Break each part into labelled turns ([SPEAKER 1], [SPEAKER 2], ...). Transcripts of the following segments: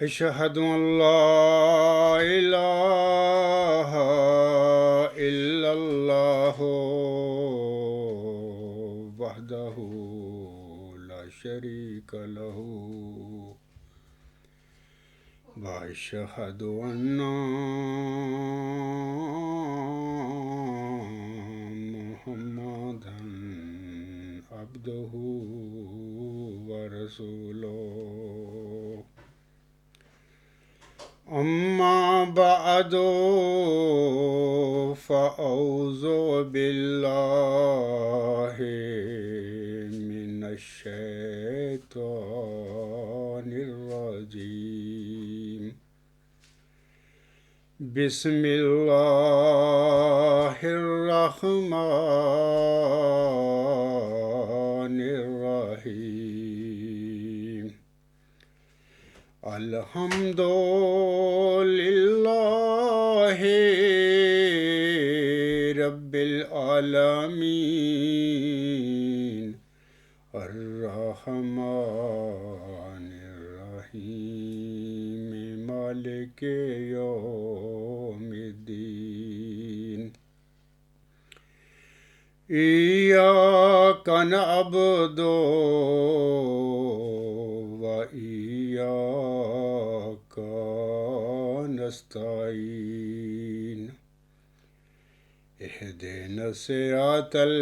[SPEAKER 1] أشهد أن لا إله إلا الله وحده لا شريك له وأشهد أن محمدا عبده ورسوله أما بعد فأعوذ بالله من الشيطان الرجيم بسم الله الرحمن الرحيم الحمد لله رب العالمين الرحمن الرحيم مالك يوم الدين إياك نعبد وإياك نستعين اهدنا الصراط المستقيم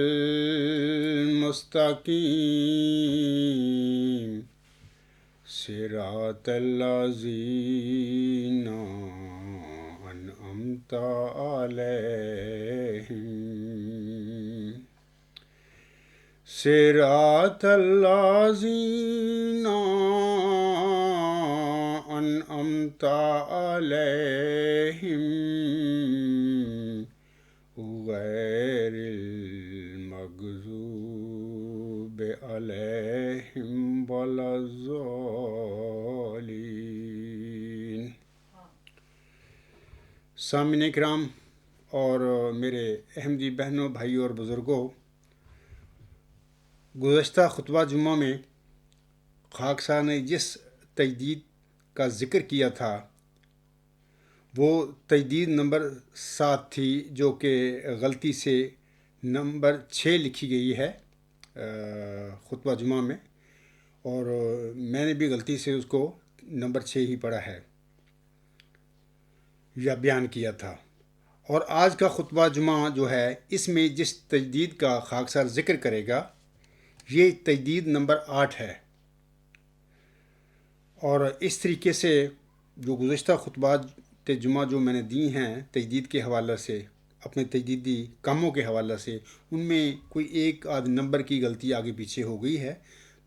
[SPEAKER 1] صراط الذين أنعمت عليهم صراط الذين أنعمت عليهم غير المغضوب عليهم ولا الضالين۔ سامعین کرام اور میرے احمدی بہنوں، بھائیوں اور بزرگوں، گزشتہ خطبہ جمعہ میں خاکسار نے جس تجدید کا ذکر کیا تھا وہ تجدید نمبر 7 تھی، جو کہ غلطی سے نمبر 6 لکھی گئی ہے خطبہ جمعہ میں، اور میں نے بھی غلطی سے اس کو نمبر 6 ہی پڑھا ہے یا بیان کیا تھا۔ اور آج کا خطبہ جمعہ جو ہے اس میں جس تجدید کا خاکسار ذکر کرے گا یہ تجدید نمبر 8 ہے۔ اور اس طریقے سے جو گزشتہ خطبات جمعہ جو میں نے دی ہیں تجدید کے حوالے سے، اپنے تجدیدی کاموں کے حوالے سے، ان میں کوئی ایک آدھ نمبر کی غلطی آگے پیچھے ہو گئی ہے،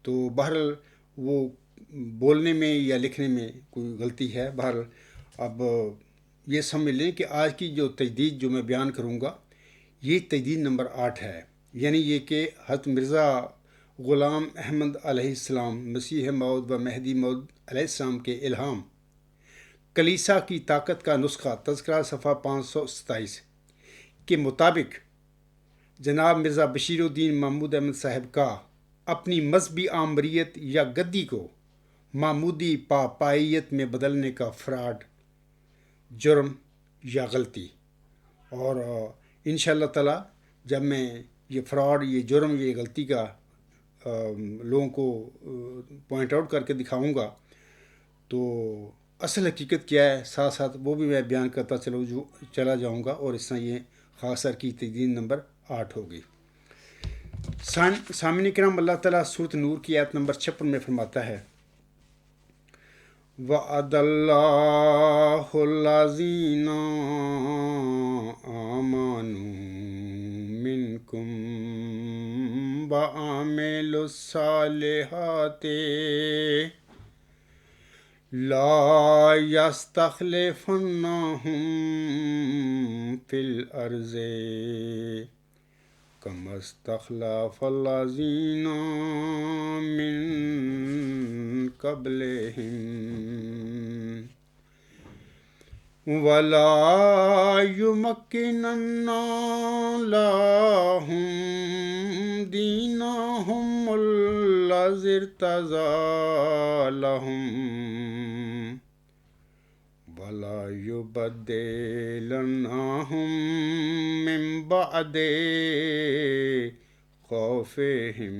[SPEAKER 1] تو بہرحال وہ بولنے میں یا لکھنے میں کوئی غلطی ہے۔ بہرحال اب یہ سمجھ لیں کہ آج کی جو تجدید جو میں بیان کروں گا یہ تجدید نمبر 8 ہے، یعنی یہ کہ حضرت مرزا غلام احمد علیہ السلام، مسیح موعود و مہدی موعود علیہ السلام کے الہام، کلیسا کی طاقت کا نسخہ، تذکرہ صفحہ 527 کے مطابق جناب مرزا بشیر الدین محمود احمد صاحب کا اپنی مذہبی آمریت یا گدی کو معمودی پاپائیت میں بدلنے کا فراڈ، جرم یا غلطی، اور انشاءاللہ تعالی جب میں یہ فراڈ، یہ جرم، یہ غلطی کا لوگوں کو پوائنٹ آؤٹ کر کے دکھاؤں گا تو اصل حقیقت کیا ہے ساتھ ساتھ وہ بھی میں بیان کرتا چلا جاؤں گا، اور اس طرح یہ خاصر کی تجدید نمبر 8 ہوگی۔ سامعین کرام، اللہ تعالیٰ سورۃ نور کی آیت نمبر 56 میں فرماتا ہے وَعَدَ اللَّهُ الَّذِينَ آمَنُوا مِنكُمْ وَعَمِلُوا الصَّالِحَاتِ لا يستخلفنهم في الأرض كما استخلف الذين من قبلهم ولا يمكنن لهم دينهم الذي ارتضى لهم ولا يبدلنهم من بعد خوفهم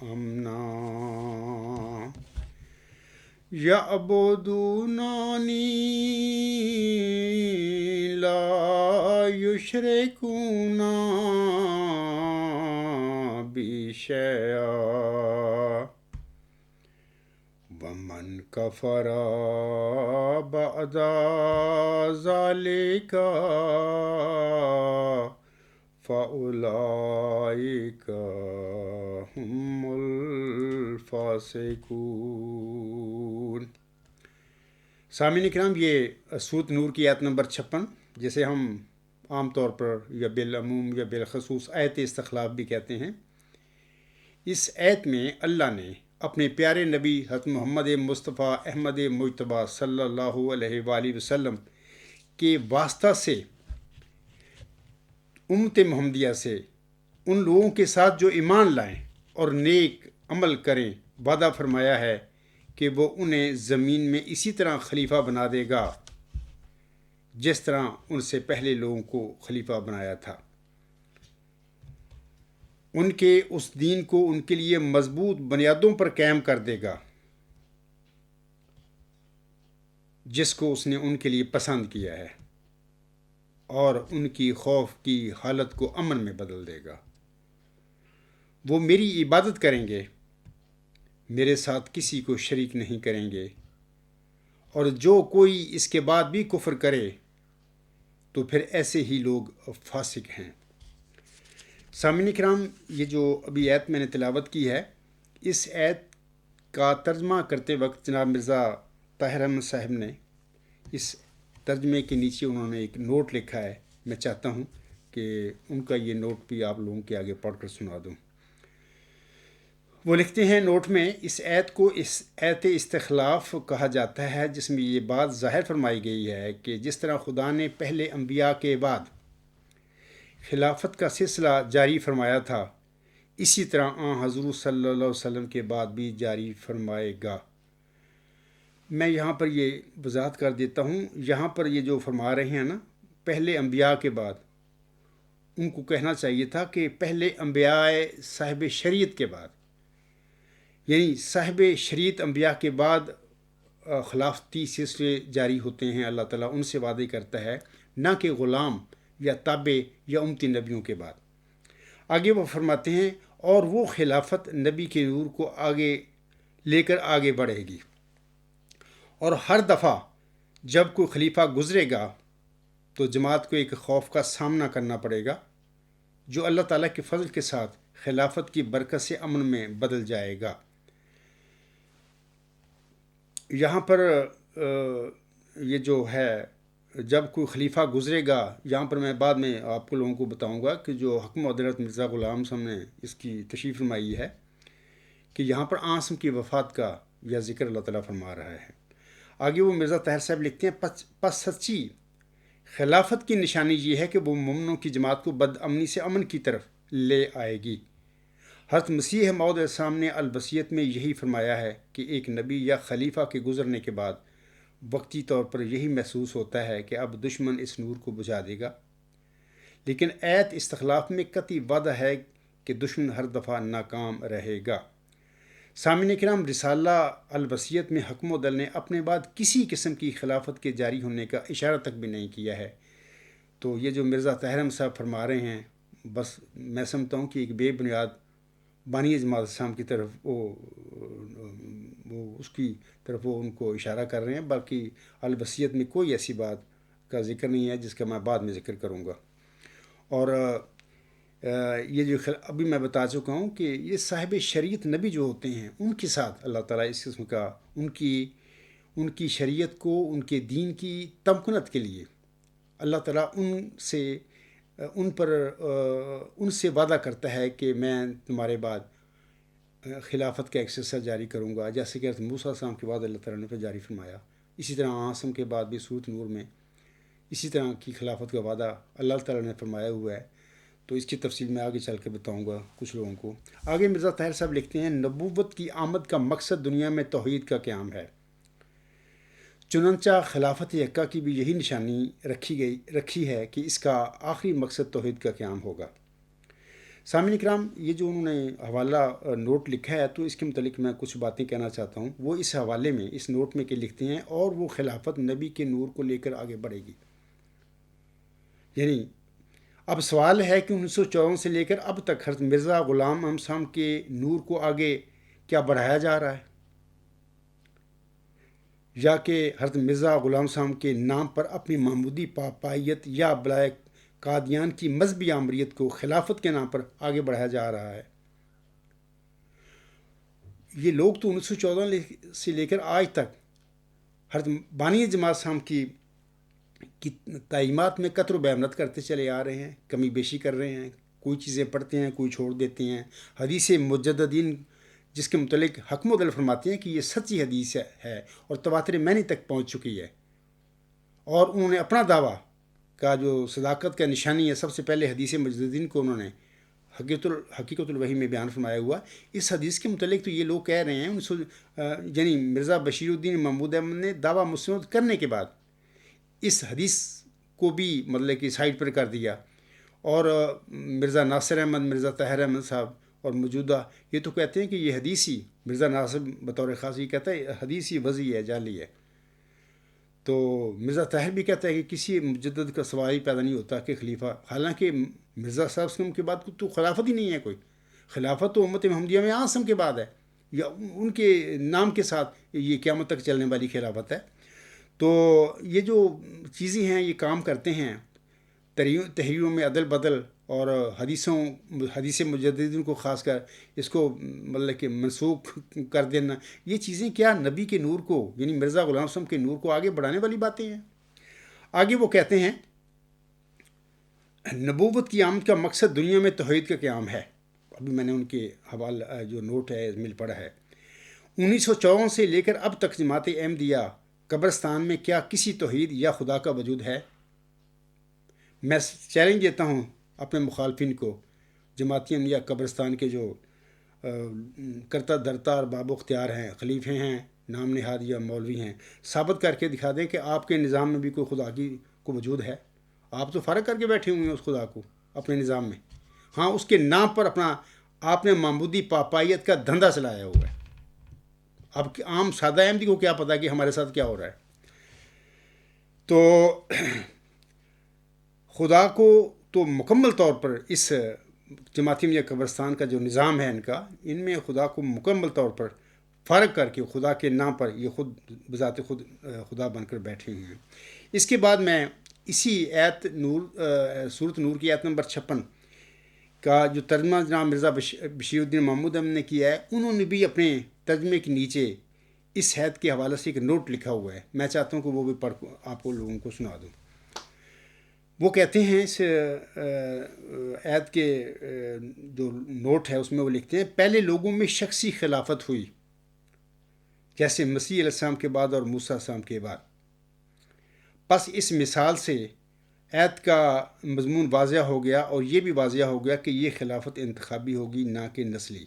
[SPEAKER 1] امنا يعبدونني لا يشركون بي شيئا ومن كفر بعد ذلك فأولئك هم الفاسقون۔ سامعین کرام، یہ سورۃ نور کی آیت نمبر 56، جسے ہم عام طور پر یا بالعموم یا بالخصوص آیت استخلاف بھی کہتے ہیں، اس آیت میں اللہ نے اپنے پیارے نبی حضرت محمد مصطفیٰ احمد مجتبیٰ صلی اللہ علیہ وآلہ وسلم کے واسطہ سے امت محمدیہ سے ان لوگوں کے ساتھ جو ایمان لائیں اور نیک عمل کریں وعدہ فرمایا ہے کہ وہ انہیں زمین میں اسی طرح خلیفہ بنا دے گا جس طرح ان سے پہلے لوگوں کو خلیفہ بنایا تھا۔ ان کے اس دین کو ان کے لیے مضبوط بنیادوں پر قائم کر دے گا جس کو اس نے ان کے لیے پسند کیا ہے، اور ان کی خوف کی حالت کو امن میں بدل دے گا۔ وہ میری عبادت کریں گے، میرے ساتھ کسی کو شریک نہیں کریں گے، اور جو کوئی اس کے بعد بھی کفر کرے تو پھر ایسے ہی لوگ فاسق ہیں۔ سامعین کرام، یہ جو ابھی آیت میں نے تلاوت کی ہے، اس آیت کا ترجمہ کرتے وقت جناب مرزا طاہر احمد صاحب نے اس ترجمے کے نیچے انہوں نے ایک نوٹ لکھا ہے۔ میں چاہتا ہوں کہ ان کا یہ نوٹ بھی آپ لوگوں کے آگے پڑھ کر سنا دوں۔ وہ لکھتے ہیں نوٹ میں، اس آیت کو اس آیت استخلاف کہا جاتا ہے جس میں یہ بات ظاہر فرمائی گئی ہے کہ جس طرح خدا نے پہلے انبیاء کے بعد خلافت کا سلسلہ جاری فرمایا تھا، اسی طرح حضور صلی اللہ علیہ وسلم کے بعد بھی جاری فرمائے گا۔ میں یہاں پر یہ وضاحت کر دیتا ہوں، یہاں پر یہ جو فرما رہے ہیں نا، پہلے انبیاء کے بعد، ان کو کہنا چاہیے تھا کہ پہلے انبیاء صاحب شریعت کے بعد، یعنی صاحب شریعت انبیاء کے بعد خلافتی سلسلے جاری ہوتے ہیں، اللہ تعالیٰ ان سے وعدے کرتا ہے، نہ کہ غلام یا تابع یا امتی نبیوں کے بعد۔ آگے وہ فرماتے ہیں، اور وہ خلافت نبی کے نور کو آگے لے کر آگے بڑھے گی، اور ہر دفعہ جب کوئی خلیفہ گزرے گا تو جماعت کو ایک خوف کا سامنا کرنا پڑے گا جو اللہ تعالیٰ کے فضل کے ساتھ خلافت کی برکت سے امن میں بدل جائے گا۔ یہاں پر یہ جو ہے جب کوئی خلیفہ گزرے گا، یہاں پر میں بعد میں آپ کو لوگوں کو بتاؤں گا کہ جو حکم حضرت مرزا غلام صاحب نے اس کی تشریح فرمائی ہے کہ یہاں پر آنسم کی وفات کا یا ذکر اللہ تعالیٰ فرما رہا ہے۔ آگے وہ مرزا طاہر صاحب لکھتے ہیں، پس سچی خلافت کی نشانی یہ ہے کہ وہ مومنوں کی جماعت کو بد امنی سے امن کی طرف لے آئے گی۔ حضرت مسیح موعود علیہ السلام نے البصیت میں یہی فرمایا ہے کہ ایک نبی یا خلیفہ کے گزرنے کے بعد وقتی طور پر یہی محسوس ہوتا ہے کہ اب دشمن اس نور کو بجھا دے گا، لیکن آیت استخلاف میں قطعی وعدہ ہے کہ دشمن ہر دفعہ ناکام رہے گا۔ سامعین کرام، رسالہ البصیت میں حکم عدل نے اپنے بعد کسی قسم کی خلافت کے جاری ہونے کا اشارہ تک بھی نہیں کیا ہے۔ تو یہ جو مرزا طاہر احمد صاحب فرما رہے ہیں، بس میں سمجھتا ہوں کہ ایک بے بنیاد بانی جماعت اسلام کی طرف وہ اس کی طرف وہ ان کو اشارہ کر رہے ہیں، باقی البصیت میں کوئی ایسی بات کا ذکر نہیں ہے جس کا میں بعد میں ذکر کروں گا۔ اور یہ جو ابھی میں بتا چکا ہوں کہ یہ صاحب شریعت نبی جو ہوتے ہیں ان کے ساتھ اللہ تعالیٰ اس قسم کا ان کی شریعت کو، ان کے دین کی تمکنت کے لیے اللہ تعالیٰ ان سے وعدہ کرتا ہے کہ میں تمہارے بعد خلافت کا ایک سلسلہ جاری کروں گا، جیسے کہ موسیٰ علیہ السلام کے بعد اللہ تعالیٰ نے پھر جاری فرمایا۔ اسی طرح عاصم کے بعد بھی سورۃ نور میں اسی طرح کی خلافت کا وعدہ اللہ تعالیٰ نے فرمایا ہوا ہے۔ تو اس کی تفصیل میں آگے چل کے بتاؤں گا کچھ لوگوں کو۔ آگے مرزا طاہر صاحب لکھتے ہیں، نبوت کی آمد کا مقصد دنیا میں توحید کا قیام ہے۔ چنانچہ خلافت یکا کی بھی یہی نشانی رکھی ہے کہ اس کا آخری مقصد توحید کا قیام ہوگا۔ سامعین کرام، یہ جو انہوں نے حوالہ نوٹ لکھا ہے تو اس کے متعلق میں کچھ باتیں کہنا چاہتا ہوں۔ وہ اس حوالے میں اس نوٹ میں کہ لکھتے ہیں اور وہ خلافت نبی کے نور کو لے کر آگے بڑھے گی۔ یعنی اب سوال ہے کہ 1954 سے لے کر اب تک حضرت مرزا غلام احمد صاحب کے نور کو آگے کیا بڑھایا جا رہا ہے، یا کہ حضرت مرزا غلام صاحب کے نام پر اپنی محمودی پاپائیت یا بلائے قادیان کی مذہبی آمریت کو خلافت کے نام پر آگے بڑھایا جا رہا ہے۔ یہ لوگ تو 1914 سے لے کر آج تک حضرت بانی جماعت صاحب کی تعلیمات میں قطر و بیامنت کرتے چلے آ رہے ہیں، کمی بیشی کر رہے ہیں، کوئی چیزیں پڑھتے ہیں، کوئی چھوڑ دیتے ہیں۔ حدیث مجددین جس کے متعلق حکم و عدل فرماتے ہیں کہ یہ سچی حدیث ہے اور تواتر معنی تک پہنچ چکی ہے، اور انہوں نے اپنا دعویٰ کا جو صداقت کا نشانی ہے، سب سے پہلے حدیث مجددین کو انہوں نے حقیقت الوحی میں بیان فرمایا ہوا۔ اس حدیث کے متعلق تو یہ لوگ کہہ رہے ہیں، یعنی مرزا بشیر الدین محمود احمد نے دعویٰ مستند کرنے کے بعد اس حدیث کو بھی مطلب کہ سائڈ پر کر دیا، اور مرزا ناصر احمد، مرزا طاہر احمد صاحب اور موجودہ یہ تو کہتے ہیں کہ یہ حدیث ہی، مرزا ناصر بطور خاص یہ کہتا ہے حدیث ہی وضعی ہے، جعلی ہے۔ تو مرزا طاہر بھی کہتا ہے کہ کسی مجدد کا سوال ہی پیدا نہیں ہوتا کہ خلیفہ، حالانکہ مرزا صاحب کے بعد تو خلافت ہی نہیں ہے کوئی، خلافت تو امت محمدیہ میں اعظم کے بعد ہے، یا ان کے نام کے ساتھ یہ قیامت تک چلنے والی خلافت ہے۔ تو یہ جو چیزیں ہیں یہ کام کرتے ہیں، تحریروں میں عدل بدل اور حدیث مجددین کو خاص کر اس کو مطلب کہ منسوخ کر دینا، یہ چیزیں کیا نبی کے نور کو، یعنی مرزا غلام صاحب کے نور کو آگے بڑھانے والی باتیں ہیں۔ آگے وہ کہتے ہیں نبوت کی آمد کا مقصد دنیا میں توحید کا قیام ہے۔ ابھی میں نے ان کے حوالہ جو نوٹ ہے مل پڑا ہے۔ 1954 سے لے کر اب تک جماعت احمدیہ قبرستان میں کیا کسی توحید یا خدا کا وجود ہے؟ میں چیلنج دیتا ہوں اپنے مخالفین کو، جماعتین یا قبرستان کے جو کرتا درتا اور باب اختیار ہیں، خلیفے ہیں، نام نہاد یا مولوی ہیں، ثابت کر کے دکھا دیں کہ آپ کے نظام میں بھی کوئی خدا کو وجود ہے۔ آپ تو فرق کر کے بیٹھے ہوئے ہیں اس خدا کو اپنے نظام میں، ہاں اس کے نام پر آپ نے معبودی پاپائیت کا دھندا چلایا ہوا ہے۔ اب عام سادہ احمدی کو کیا پتا کہ ہمارے ساتھ کیا ہو رہا ہے؟ تو خدا کو تو مکمل طور پر اس جماعت یا قبرستان کا جو نظام ہے ان میں خدا کو مکمل طور پر فرق کر کے خدا کے نام پر یہ خود بذات خود خدا بن کر بیٹھے ہوئے ہیں۔ اس کے بعد میں اسی سورۃ نور کی آیت نمبر 56 کا جو ترجمہ جناب مرزا بشیر الدین محمود احمد نے کیا ہے، انہوں نے بھی اپنے ترجمے کے نیچے اس آیت کے حوالے سے ایک نوٹ لکھا ہوا ہے، میں چاہتا ہوں کہ وہ بھی پڑھ آپ کو لوگوں کو سنا دوں۔ وہ کہتے ہیں اس آیت کے جو نوٹ ہے اس میں وہ لکھتے ہیں، پہلے لوگوں میں شخصی خلافت ہوئی جیسے مسیح علیہ السلام کے بعد اور موسیٰ علیہ السلام کے بعد، پس اس مثال سے آیت کا مضمون واضح ہو گیا، اور یہ بھی واضح ہو گیا کہ یہ خلافت انتخابی ہوگی نہ کہ نسلی۔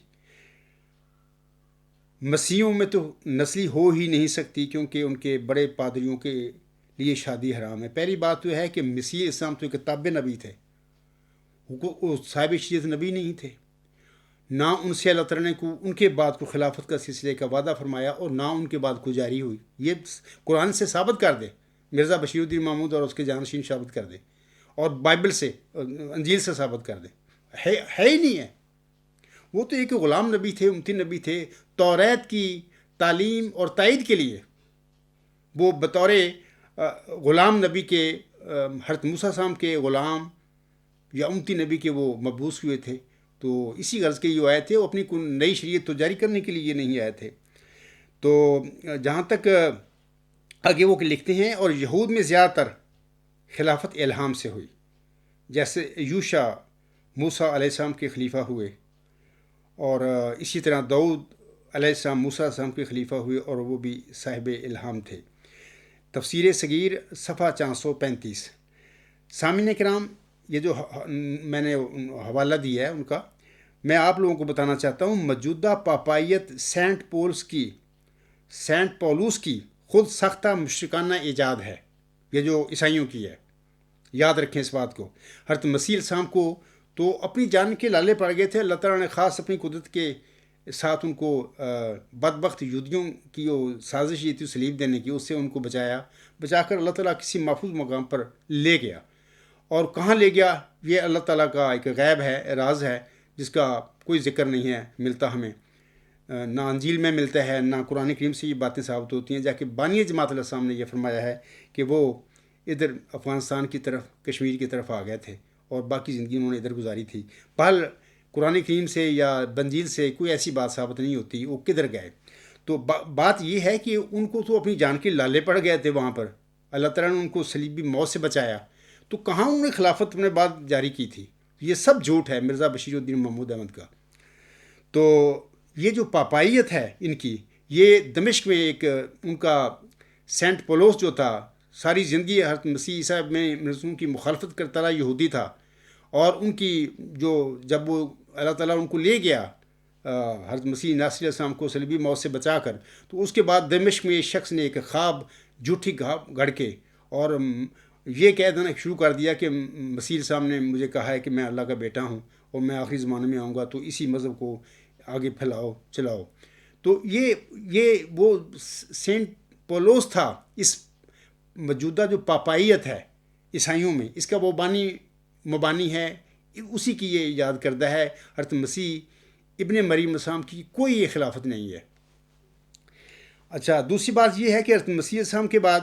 [SPEAKER 1] مسیحوں میں تو نسلی ہو ہی نہیں سکتی کیونکہ ان کے بڑے پادریوں کے لیے شادی حرام ہے۔ پہلی بات تو ہے کہ مسیح اسلام تو ایک تابع نبی تھے، وہ صاحب شریعت نبی نہیں تھے، نہ ان سے اللہ تعالیٰ نے ان کے بعد کو خلافت کا سلسلے کا وعدہ فرمایا اور نہ ان کے بعد کو جاری ہوئی۔ یہ قرآن سے ثابت کر دے، مرزا بشیر الدین محمود اور اس کے جانشین ثابت کر دے، اور بائبل سے انجیل سے ثابت کر دے، ہے ہی نہیں ہے۔ وہ تو ایک غلام نبی تھے، امتی نبی تھے، توریت کی تعلیم اور تائید کے لیے وہ بطور غلام نبی کے حضرت موسیٰ السلام کے غلام یا امتی نبی کے وہ مبعوث ہوئے تھے۔ تو اسی غرض کے یہ آئے تھے، وہ اپنی کوئی نئی شریعت تو جاری کرنے کے لیے یہ نہیں آئے تھے۔ تو جہاں تک آگے وہ لکھتے ہیں، اور یہود میں زیادہ تر خلافت الہام سے ہوئی، جیسے یوشع موسیٰ علیہ السلام کے خلیفہ ہوئے، اور اسی طرح داؤد علیہ السلام موسیٰ علیہ السلام کے خلیفہ ہوئے، اور وہ بھی صاحب الہام تھے۔ تفسیر صغیر صفحہ 435۔ سامعین کرام، یہ جو میں نے حوالہ دیا ہے ان کا، میں آپ لوگوں کو بتانا چاہتا ہوں، موجودہ پاپائیت سینٹ پولوس کی خود سختہ مشرکانہ ایجاد ہے، یہ جو عیسائیوں کی ہے، یاد رکھیں اس بات کو۔ حضرت مسیح علیہ السلام کو تو اپنی جان کے لالے پڑ گئے تھے، اللہ تعالیٰ نے خاص اپنی قدرت کے ساتھ ان کو بدبخت یہودیوں کی جو سازش یہ تھی صلیب دینے کی، اس سے ان کو بچا کر اللہ تعالیٰ کسی محفوظ مقام پر لے گیا۔ اور کہاں لے گیا یہ اللہ تعالیٰ کا ایک غیب ہے، راز ہے، جس کا کوئی ذکر نہیں ہے ملتا ہمیں، نہ انجیل میں ملتا ہے، نہ قرآن کریم سے یہ باتیں ثابت ہوتی ہیں، جا کہ بانی جماعت علیہ السلام نے یہ فرمایا ہے کہ وہ ادھر افغانستان کی طرف، کشمیر کی طرف آ گئے تھے اور باقی زندگی انہوں نے ادھر گزاری تھی۔ بہرحال قرآن کریم سے یا بنجیل سے کوئی ایسی بات ثابت نہیں ہوتی وہ کدھر گئے۔ تو بات یہ ہے کہ ان کو تو اپنی جان کے لالے پڑ گئے تھے وہاں پر، اللہ تعالیٰ نے ان کو صلیبی موت سے بچایا، تو کہاں انہوں نے خلافت اپنے بعد جاری کی تھی؟ یہ سب جھوٹ ہے مرزا بشیر الدین محمود احمد کا۔ تو یہ جو پاپائیت ہے ان کی، یہ دمشق میں ایک ان کا سینٹ پولوس جو تھا، ساری زندگی حضرت مسیح عیسیٰ میں رسول کی مخالفت کرتا رہا، یہودی تھا، اور ان کی جو جب وہ اللہ تعالیٰ ان کو لے گیا حضرت مسیح ناصر علیہ السلام کو صلیبی موت سے بچا کر، تو اس کے بعد دمشق میں ایک شخص نے ایک خواب جھوٹی گھڑ کے اور یہ کہہ دینا شروع کر دیا کہ مسیح السلام نے مجھے کہا ہے کہ میں اللہ کا بیٹا ہوں اور میں آخری زمانے میں آؤں گا، تو اسی مذہب کو آگے پھیلاؤ چلاؤ۔ تو یہ وہ سینٹ پولوس تھا، اس موجودہ جو پاپائیت ہے عیسائیوں میں، اس کا وہ مبانی ہے، اسی کی یہ یاد کردہ ہے۔ حضرت مسیح ابن مریم السلام کی کوئی یہ خلافت نہیں ہے۔ اچھا، دوسری بات یہ ہے کہ حضرت مسیح السلام کے بعد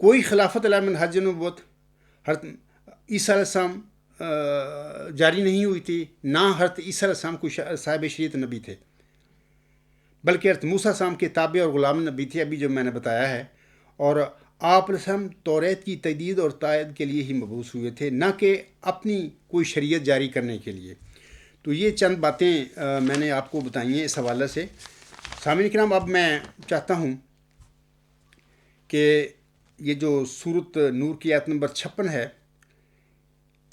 [SPEAKER 1] کوئی خلافت علی منہج نبوت حضرت عیسیٰ علیہ السلام جاری نہیں ہوئی تھی، نہ حضرت عیسیٰ علیہ السلام کوئی صاحب شریعت نبی تھے، بلکہ حضرت موسیٰ السلام کے تابع اور غلام نبی تھے، ابھی جو میں نے بتایا ہے۔ اور آپ علیہ السلام توریت کی تجدید اور تائید کے لیے ہی مبعوث ہوئے تھے، نہ کہ اپنی کوئی شریعت جاری کرنے کے لیے۔ تو یہ چند باتیں میں نے آپ کو بتائی ہیں اس حوالے سے۔ سامعین کرام، اب میں چاہتا ہوں کہ یہ جو سورۃ نور کی آیت نمبر 56 ہے،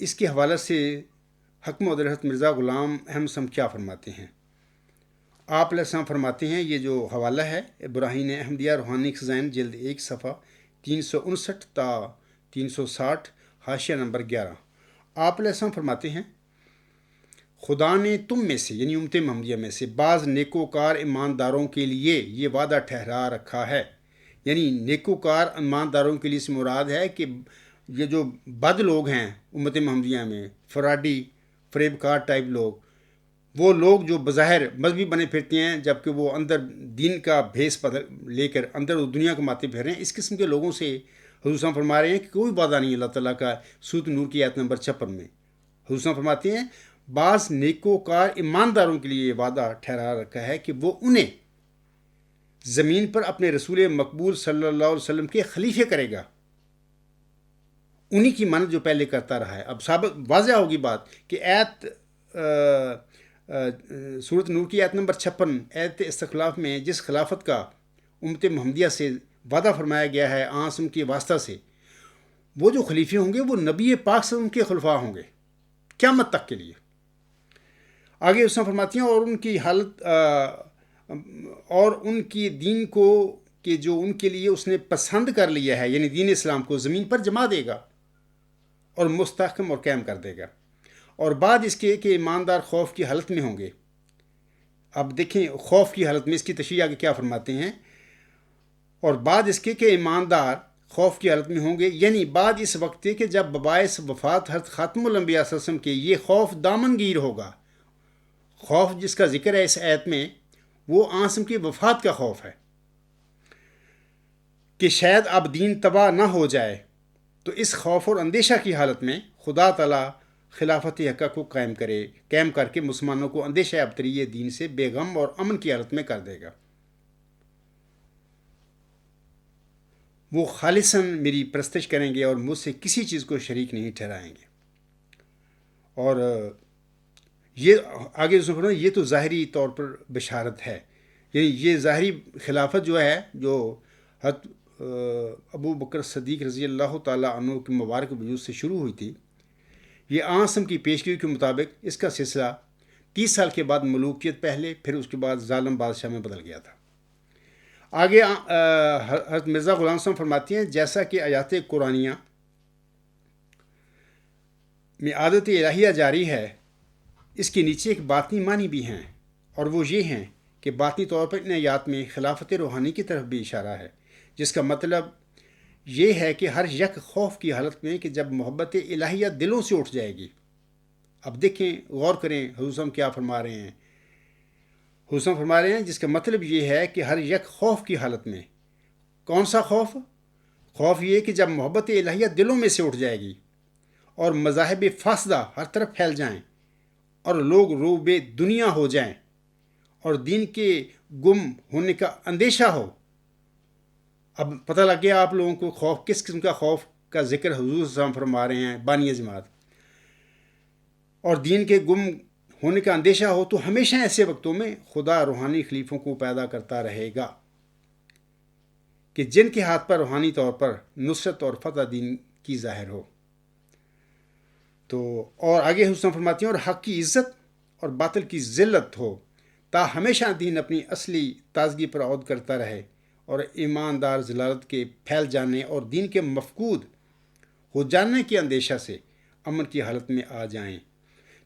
[SPEAKER 1] اس کے حوالے سے حکم حضرت مرزا غلام احمد صاحب کیا فرماتے ہیں۔ آپ علیہ السلام فرماتے ہیں، یہ جو حوالہ ہے براہین احمدیہ روحانی خزائن جلد 1 صفحہ 359 تا 360 حاشیہ نمبر 11۔ آپ علیہ السلام فرماتے ہیں، خدا نے تم میں سے یعنی امت محمدیہ میں سے بعض نیکوکار ایمانداروں کے لیے یہ وعدہ ٹھہرا رکھا ہے۔ یعنی نیکوکار ایمانداروں کے لیے اس مراد ہے کہ یہ جو بد لوگ ہیں امت محمدیہ میں، فراڈی فریب کار ٹائپ لوگ، وہ لوگ جو بظاہر مذہبی بنے پھرتے ہیں جبکہ وہ اندر دین کا بھیس لے کر اندر دنیا کماتے پھر رہے ہیں، اس قسم کے لوگوں سے حضور صاحب فرما رہے ہیں کہ کوئی وعدہ نہیں اللہ تعالیٰ کا سورۃ نور کی آیت نمبر 56 میں۔ حضور صاحب فرماتے ہیں بعض نیکوکار ایمانداروں کے لیے یہ وعدہ ٹھہرا رکھا ہے کہ وہ انہیں زمین پر اپنے رسول مقبول صلی اللہ علیہ وسلم کے خلیفے کرے گا، انہی کی مانند جو پہلے کرتا رہا ہے۔ اب واضح ہوگی بات کہ سورۃ نور کی آیت نمبر 56 ایت استخلاف میں جس خلافت کا امت محمدیہ سے وعدہ فرمایا گیا ہے آسم کے واسطہ سے، وہ جو خلیفے ہوں گے وہ نبی پاک صلی اللہ علیہ وسلم کے خلفاء ہوں گے قیامت تک کے لیے۔ آگے اس میں فرماتی ہیں اور ان کی حالت اور ان کی دین کو کہ جو ان کے لیے اس نے پسند کر لیا ہے، یعنی دین اسلام کو زمین پر جما دے گا اور مستحکم اور قائم کر دے گا۔ اور بعد اس کے کہ ایماندار خوف کی حالت میں ہوں گے۔ اب دیکھیں خوف کی حالت میں اس کی تشریح آگے کیا فرماتے ہیں، اور بعد اس کے کہ ایماندار خوف کی حالت میں ہوں گے، یعنی بعد اس وقت کہ جب بباعث وفات حضرت خاتم الانبیاء صلی اللہ علیہ وسلم کے یہ خوف دامن گیر ہوگا۔ خوف جس کا ذکر ہے اس آیت میں وہ آسم کی وفات کا خوف ہے کہ شاید اب دین تباہ نہ ہو جائے۔ تو اس خوف اور اندیشہ کی حالت میں خدا تعالیٰ خلافت حقہ کو قائم کر کے مسلمانوں کو اندیشہ ابتری دین سے بے غم اور امن کی حالت میں کر دے گا۔ وہ خالصاً میری پرستش کریں گے اور مجھ سے کسی چیز کو شریک نہیں ٹھہرائیں گے۔ اور یہ آگے یہ تو ظاہری طور پر بشارت ہے، یعنی یہ ظاہری خلافت جو ہے جو حضرت ابو بکر صدیق رضی اللہ تعالیٰ عنہ کے مبارک وجود سے شروع ہوئی تھی، یہ آسم کی پیشگوئی کے مطابق اس کا سلسلہ 30 سال کے بعد ملوکیت پہلے، پھر اس کے بعد ظالم بادشاہ میں بدل گیا تھا۔ آگے حضرت مرزا غلام صاحب فرماتی ہیں جیسا کہ آیات قرآنیہ میں عادت الہیہ جاری ہے، اس کے نیچے ایک باطنی معنی بھی ہیں، اور وہ یہ ہیں کہ باطنی طور پر ان آیات میں خلافت روحانی کی طرف بھی اشارہ ہے، جس کا مطلب یہ ہے کہ ہر یک خوف کی حالت میں کہ جب محبت الہیہ دلوں سے اٹھ جائے گی. اب دیکھیں، غور کریں حضور صاحب کیا فرما رہے ہیں. حضور صاحب فرما رہے ہیں جس کا مطلب یہ ہے کہ ہر یک خوف کی حالت میں. کون سا خوف؟ خوف یہ کہ جب محبت الہیہ دلوں میں سے اٹھ جائے گی اور مذاہب فاسدہ ہر طرف پھیل جائیں اور لوگ روب دنیا ہو جائیں اور دین کے گم ہونے کا اندیشہ ہو. اب پتہ لگ گیا آپ لوگوں کو خوف کس قسم کا خوف کا ذکر حضور صلی اللہ علیہ وسلم فرما رہے ہیں بانی جماعت. اور دین کے گم ہونے کا اندیشہ ہو تو ہمیشہ ایسے وقتوں میں خدا روحانی خلیفوں کو پیدا کرتا رہے گا کہ جن کے ہاتھ پر روحانی طور پر نصرت اور فتح دین کی ظاہر ہو. تو اور آگے حسن فرماتی ہیں اور حق کی عزت اور باطل کی ذلت ہو تا ہمیشہ دین اپنی اصلی تازگی پر عود کرتا رہے اور ایماندار ضلالت کے پھیل جانے اور دین کے مفقود ہو جانے کے اندیشہ سے امن کی حالت میں آ جائیں.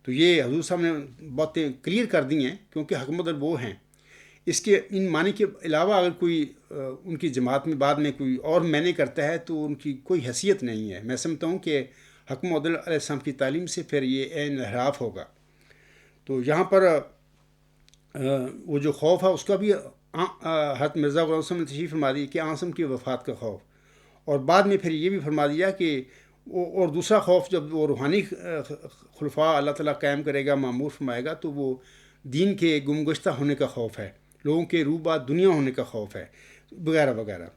[SPEAKER 1] تو یہ حضور صاحب نے باتیں کلیئر کر دی ہیں کیونکہ حق مدر وہ ہیں. اس کے ان معنی کے علاوہ اگر کوئی ان کی جماعت میں بعد میں کوئی اور معنی کرتا ہے تو ان کی کوئی حیثیت نہیں ہے. میں سمجھتا ہوں کہ حکم عدل علیہ السلام کی تعلیم سے پھر یہ انحراف ہوگا. تو یہاں پر وہ جو خوف ہے اس کا بھی حضرت مرزا غلام صاحب نے تشریح فرما دی کہ عاصم کی وفات کا خوف، اور بعد میں پھر یہ بھی فرما دیا کہ اور دوسرا خوف جب وہ روحانی خلفاء اللہ تعالیٰ قائم کرے گا، معمور فرمائے گا، تو وہ دین کے گمگشتہ ہونے کا خوف ہے، لوگوں کے روبہ دنیا ہونے کا خوف ہے، وغیرہ وغیرہ.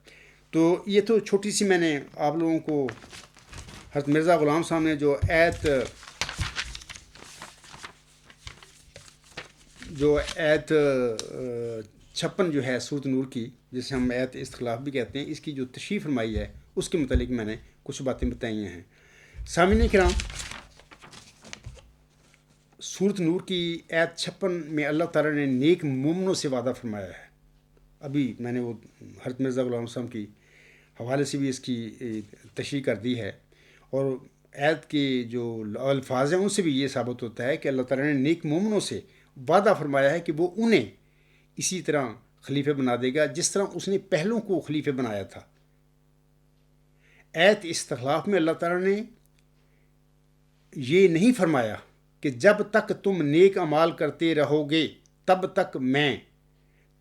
[SPEAKER 1] تو یہ تو چھوٹی سی میں نے آپ لوگوں کو حضرت مرزا غلام صاحب نے جو ایت 56 جو ہے سورۃ نور کی، جسے ہم ایت استخلاف بھی کہتے ہیں، اس کی جو تشریح فرمائی ہے اس کے متعلق میں نے کچھ باتیں بتائی ہیں. سامعین کرام، سورۃ نور کی ایت 56 میں اللہ تعالیٰ نے نیک مومنوں سے وعدہ فرمایا ہے. ابھی میں نے وہ حضرت مرزا غلام صاحب کی حوالے سے بھی اس کی تشریح کر دی ہے، اور ایت کے جو الفاظ ہیں ان سے بھی یہ ثابت ہوتا ہے کہ اللہ تعالیٰ نے نیک مومنوں سے وعدہ فرمایا ہے کہ وہ انہیں اسی طرح خلیفہ بنا دے گا جس طرح اس نے پہلوں کو خلیفہ بنایا تھا. ایت استخلاف میں اللہ تعالیٰ نے یہ نہیں فرمایا کہ جب تک تم نیک اعمال کرتے رہو گے تب تک میں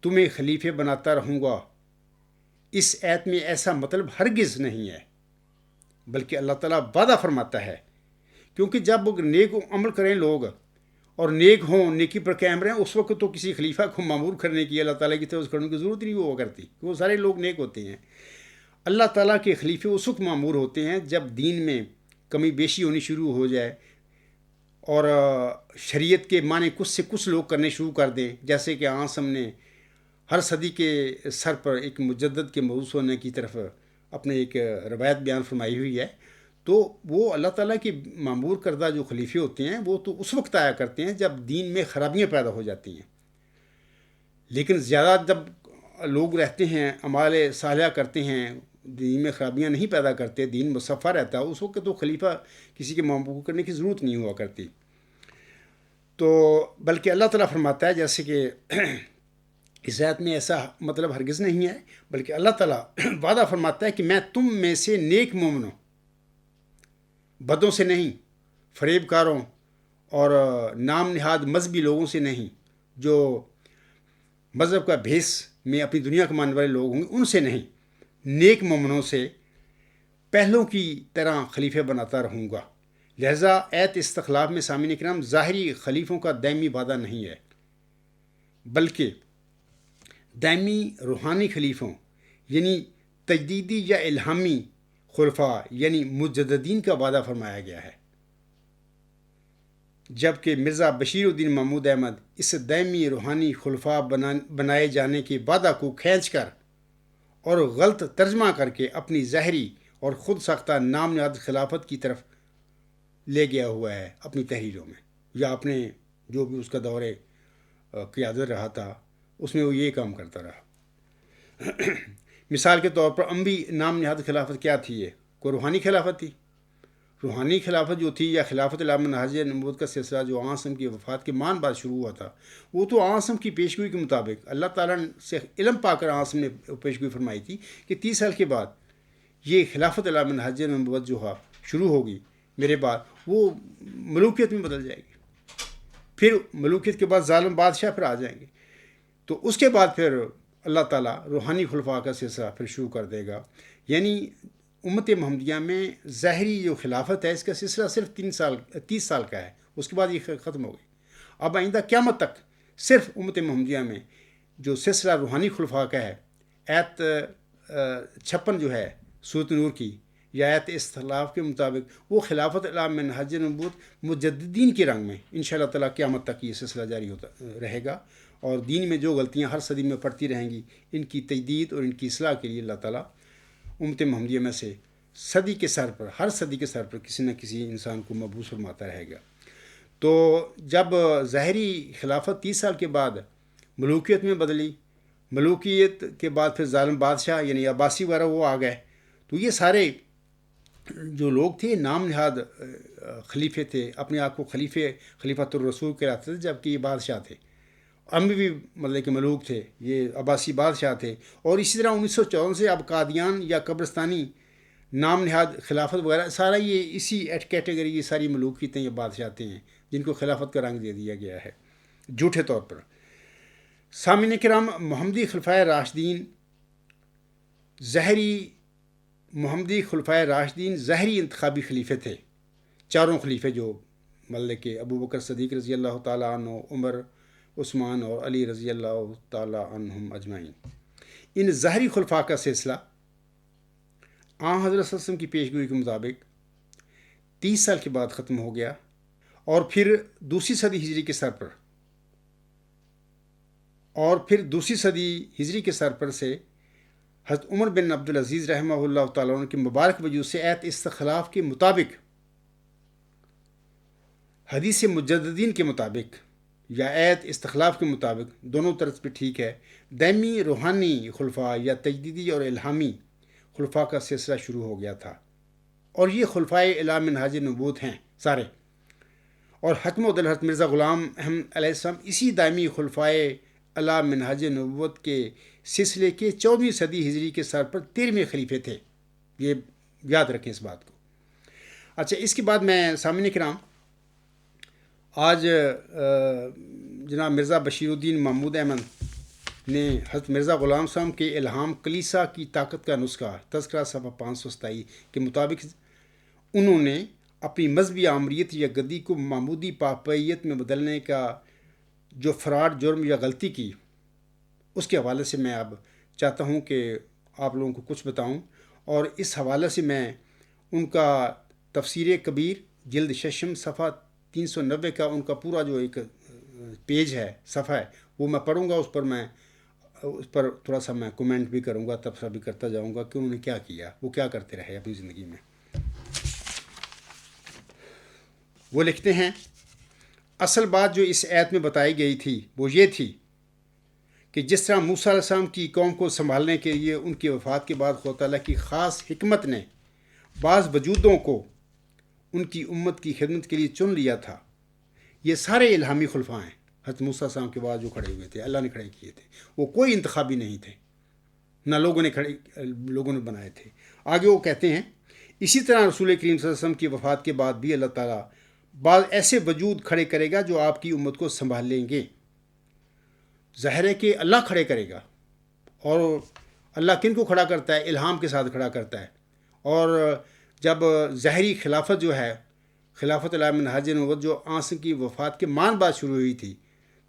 [SPEAKER 1] تمہیں خلیفہ بناتا رہوں گا. اس ایت میں ایسا مطلب ہرگز نہیں ہے، بلکہ اللہ تعالیٰ وعدہ فرماتا ہے کیونکہ جب نیک عمل کریں لوگ اور نیک ہوں، نیکی پر قائم رہیں، اس وقت تو کسی خلیفہ کو معمور کرنے کی، اللہ تعالیٰ کی طرف کرنے کی ضرورت نہیں ہوا کرتی، وہ سارے لوگ نیک ہوتے ہیں. اللہ تعالیٰ کے خلیفے اس وقت معمور ہوتے ہیں جب دین میں کمی بیشی ہونی شروع ہو جائے اور شریعت کے معنی کچھ سے کچھ لوگ کرنے شروع کر دیں، جیسے کہ عاصم نے ہر صدی کے سر پر ایک مجدد کے مبعوث ہونے کی طرف اپنے ایک روایت بیان فرمائی ہوئی ہے. تو وہ اللہ تعالیٰ کے معمور کردہ جو خلیفے ہوتے ہیں وہ تو اس وقت آیا کرتے ہیں جب دین میں خرابیاں پیدا ہو جاتی ہیں. لیکن زیادہ جب لوگ رہتے ہیں، اعمال صالحہ کرتے ہیں، دین میں خرابیاں نہیں پیدا کرتے، دین مصفہ رہتا ہے، اس وقت تو خلیفہ کسی کے معمور کرنے کی ضرورت نہیں ہوا کرتی. تو بلکہ اللہ تعالیٰ فرماتا ہے جیسے کہ اس آیت میں ایسا مطلب ہرگز نہیں ہے، بلکہ اللہ تعالیٰ وعدہ فرماتا ہے کہ میں تم میں سے نیک مومنوں، بدوں سے نہیں، فریب کاروں اور نام نہاد مذہبی لوگوں سے نہیں، جو مذہب کا بھیس میں اپنی دنیا کمانے والے لوگ ہوں گے، ان سے نہیں، نیک مومنوں سے پہلوں کی طرح خلیفہ بناتا رہوں گا. لہذا ایت استخلاف میں سامعین کرام ظاہری خلیفوں کا دائمی وعدہ نہیں ہے، بلکہ دائمی روحانی خلیفوں یعنی تجدیدی یا الہامی خلفاء یعنی مجددین کا وعدہ فرمایا گیا ہے. جبکہ مرزا بشیر الدین محمود احمد اس دائمی روحانی خلفاء بنائے جانے کے وعدہ کو کھینچ کر اور غلط ترجمہ کر کے اپنی ظاہری اور خود ساختہ نام نہاد خلافت کی طرف لے گیا ہوا ہے اپنی تحریروں میں، یا اپنے جو بھی اس کا دور قیادت رہا تھا اس میں وہ یہ کام کرتا رہا. مثال کے طور پر انبی نام نہاد خلافت کیا تھی؟ یہ کوئی روحانی خلافت تھی؟ روحانی خلافت جو تھی یا خلافت علی منہاج نبوت کا سلسلہ جو آسم کی وفات کے مان بعد شروع ہوا تھا، وہ تو آسم کی پیشگوئی کے مطابق اللہ تعالیٰ سے علم پا کر آسم نے پیشگوئی فرمائی تھی کہ 30 سال کے بعد یہ خلافت علی منہاج نبوت جو شروع ہوگی میرے بعد، وہ ملوکیت میں بدل جائے گی. پھر ملوکیت کے بعد ظالم بادشاہ پھر آ جائیں گے. تو اس کے بعد پھر اللہ تعالیٰ روحانی خلفاء کا سلسلہ پھر شروع کر دے گا. یعنی امت محمدیہ میں ظاہری جو خلافت ہے اس کا سلسلہ صرف 30 سال کا ہے، اس کے بعد یہ ختم ہو گئی. اب آئندہ قیامت تک صرف امت محمدیہ میں جو سلسلہ روحانی خلفاء کا ہے، آیت 56 جو ہے سورۃ نور کی یا آیت استخلاف کے مطابق، وہ خلافت علی منہاج نبوت مجددین کے رنگ میں انشاءاللہ تعالیٰ قیامت تک یہ سلسلہ جاری ہوتا رہے گا. اور دین میں جو غلطیاں ہر صدی میں پڑتی رہیں گی، ان کی تجدید اور ان کی اصلاح کے لیے اللہ تعالیٰ امت محمدیہ میں سے صدی کے سر پر، ہر صدی کے سر پر کسی نہ کسی انسان کو مبعوث فرماتا رہے گا. تو جب ظاہری خلافت 30 سال کے بعد ملوکیت میں بدلی، ملوکیت کے بعد پھر ظالم بادشاہ یعنی عباسی وغیرہ وہ آ گئے، تو یہ سارے جو لوگ تھے نام نہاد خلیفے تھے، اپنے آپ کو خلیفۃ الرسول کہلاتے تھے، جبکہ یہ بادشاہ تھے. بھی مطلب کہ ملوک تھے، یہ عباسی بادشاہ تھے. اور اسی طرح 1954 سے اب قادیان یا قبرستانی نام نہاد خلافت وغیرہ سارا یہ اسی کیٹیگری، یہ ساری ملوکیتیں یا بادشاہتیں ہیں جن کو خلافت کا رنگ دے دیا گیا ہے جھوٹے طور پر. سامعین کرام، محمدی خلفائے راشدین ظاہری انتخابی خلیفے تھے. چاروں خلیفے جو مطلب کہ ابو بکر صدیق رضی اللہ تعالیٰ عنہ، عمر، عثمان اور علی رضی اللہ تعالیٰ عنہم اجمعین. ان ظاہری خلفاء کا سلسلہ حضرت صلی اللہ علیہ وسلم کی پیشگوئی کے مطابق 30 سال کے بعد ختم ہو گیا. اور پھر دوسری صدی ہجری کے سر پر سے حضرت عمر بن عبدالعزیز رحمہ اللہ تعالیٰ عنہ کے مبارک وجود سے آیت استخلاف کے مطابق، حدیث مجددین کے مطابق یا آیت استخلاف کے مطابق، دونوں طرف پہ ٹھیک ہے، دائمی روحانی خلفاء یا تجدیدی اور الہامی خلفاء کا سلسلہ شروع ہو گیا تھا. اور یہ خلفائے الی منہاج نبوت ہیں سارے. اور حتم حضرت مرزا غلام احمد علیہ السلام اسی دائمی خلفائے الی منہاج نبوت کے سلسلے کے 14ویں صدی ہجری کے سر پر 13ویں خلیفے تھے. یہ یاد رکھیں اس بات کو. اچھا، اس کے بعد میں سامعین کرام آج جناب مرزا بشیر الدین محمود احمد نے حضرت مرزا غلام صاحب کے الہام کلیسا کی طاقت کا نسخہ تذکرہ صفحہ 527 کے مطابق انہوں نے اپنی مذہبی آمریت یا گدی کو معمودی پاپیت میں بدلنے کا جو فراڈ، جرم یا غلطی کی، اس کے حوالے سے میں اب چاہتا ہوں کہ آپ لوگوں کو کچھ بتاؤں. اور اس حوالے سے میں ان کا تفسیر کبیر جلد 6 صفحہ 390 کا ان کا پورا جو ایک پیج ہے، صفحہ ہے، وہ میں پڑھوں گا. اس پر تھوڑا سا میں کومنٹ بھی کروں گا، تبصرہ بھی کرتا جاؤں گا کہ انہوں نے کیا کیا، وہ کیا کرتے رہے اپنی زندگی میں. وہ لکھتے ہیں، اصل بات جو اس آیت میں بتائی گئی تھی وہ یہ تھی کہ جس طرح موسیٰ علیہ السلام کی قوم کو سنبھالنے کے لیے ان کی وفات کے بعد خدا تعالیٰ کی خاص حکمت نے بعض وجودوں کو ان کی امت کی خدمت کے لیے چن لیا تھا. یہ سارے الہامی خلفاء ہیں. حضرت موسیٰ علیہ السلام کے بعد جو کھڑے ہوئے تھے، اللہ نے کھڑے کیے تھے، وہ کوئی انتخابی نہیں تھے، نہ لوگوں نے بنائے تھے. آگے وہ کہتے ہیں، اسی طرح رسول کریم صلی اللہ علیہ وسلم کی وفات کے بعد بھی اللہ تعالیٰ بعض ایسے وجود کھڑے کرے گا جو آپ کی امت کو سنبھال لیں گے. ظاہر ہے کہ اللہ کھڑے کرے گا. اور اللہ کن کو کھڑا کرتا ہے؟ الہام کے ساتھ کھڑا کرتا ہے. اور جب ظاہری خلافت جو ہے، خلافت علی منہاج نبوت جو آسم کی وفات کے مان بعد شروع ہوئی تھی،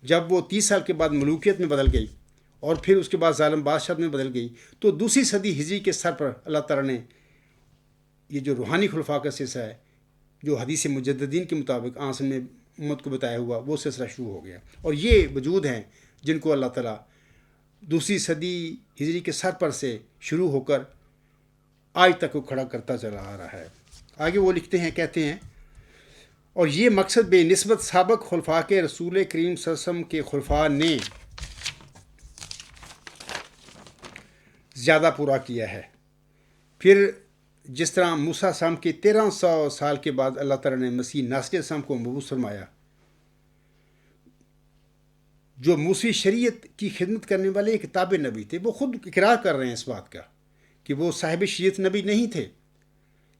[SPEAKER 1] جب وہ 30 سال کے بعد ملوکیت میں بدل گئی اور پھر اس کے بعد ظالم بادشاہت میں بدل گئی، تو دوسری صدی ہجری کے سر پر اللہ تعالیٰ نے یہ جو روحانی خلفاء کا سلسلہ ہے، جو حدیث مجددین کے مطابق آسم نے امت کو بتایا ہوا، وہ سلسلہ شروع ہو گیا. اور یہ وجود ہیں جن کو اللہ تعالیٰ دوسری صدی ہجری کے سر پر سے شروع ہو کر آج تک وہ کھڑا کرتا چلا آ رہا ہے. آگے وہ لکھتے ہیں، کہتے ہیں، اور یہ مقصد بے نسبت سابق خلفاء کے رسول کریم صلی اللہ علیہ وسلم کے خلفاء نے زیادہ پورا کیا ہے۔ پھر جس طرح موسیٰ السلام کے 1300 سال کے بعد اللہ تعالیٰ نے مسیح ناصری السلام کو مبعوث فرمایا، جو موسیٰ شریعت کی خدمت کرنے والے ایک کتاب نبی تھے، وہ خود اقرار کر رہے ہیں اس بات کا کہ وہ صاحب شریعت نبی نہیں تھے،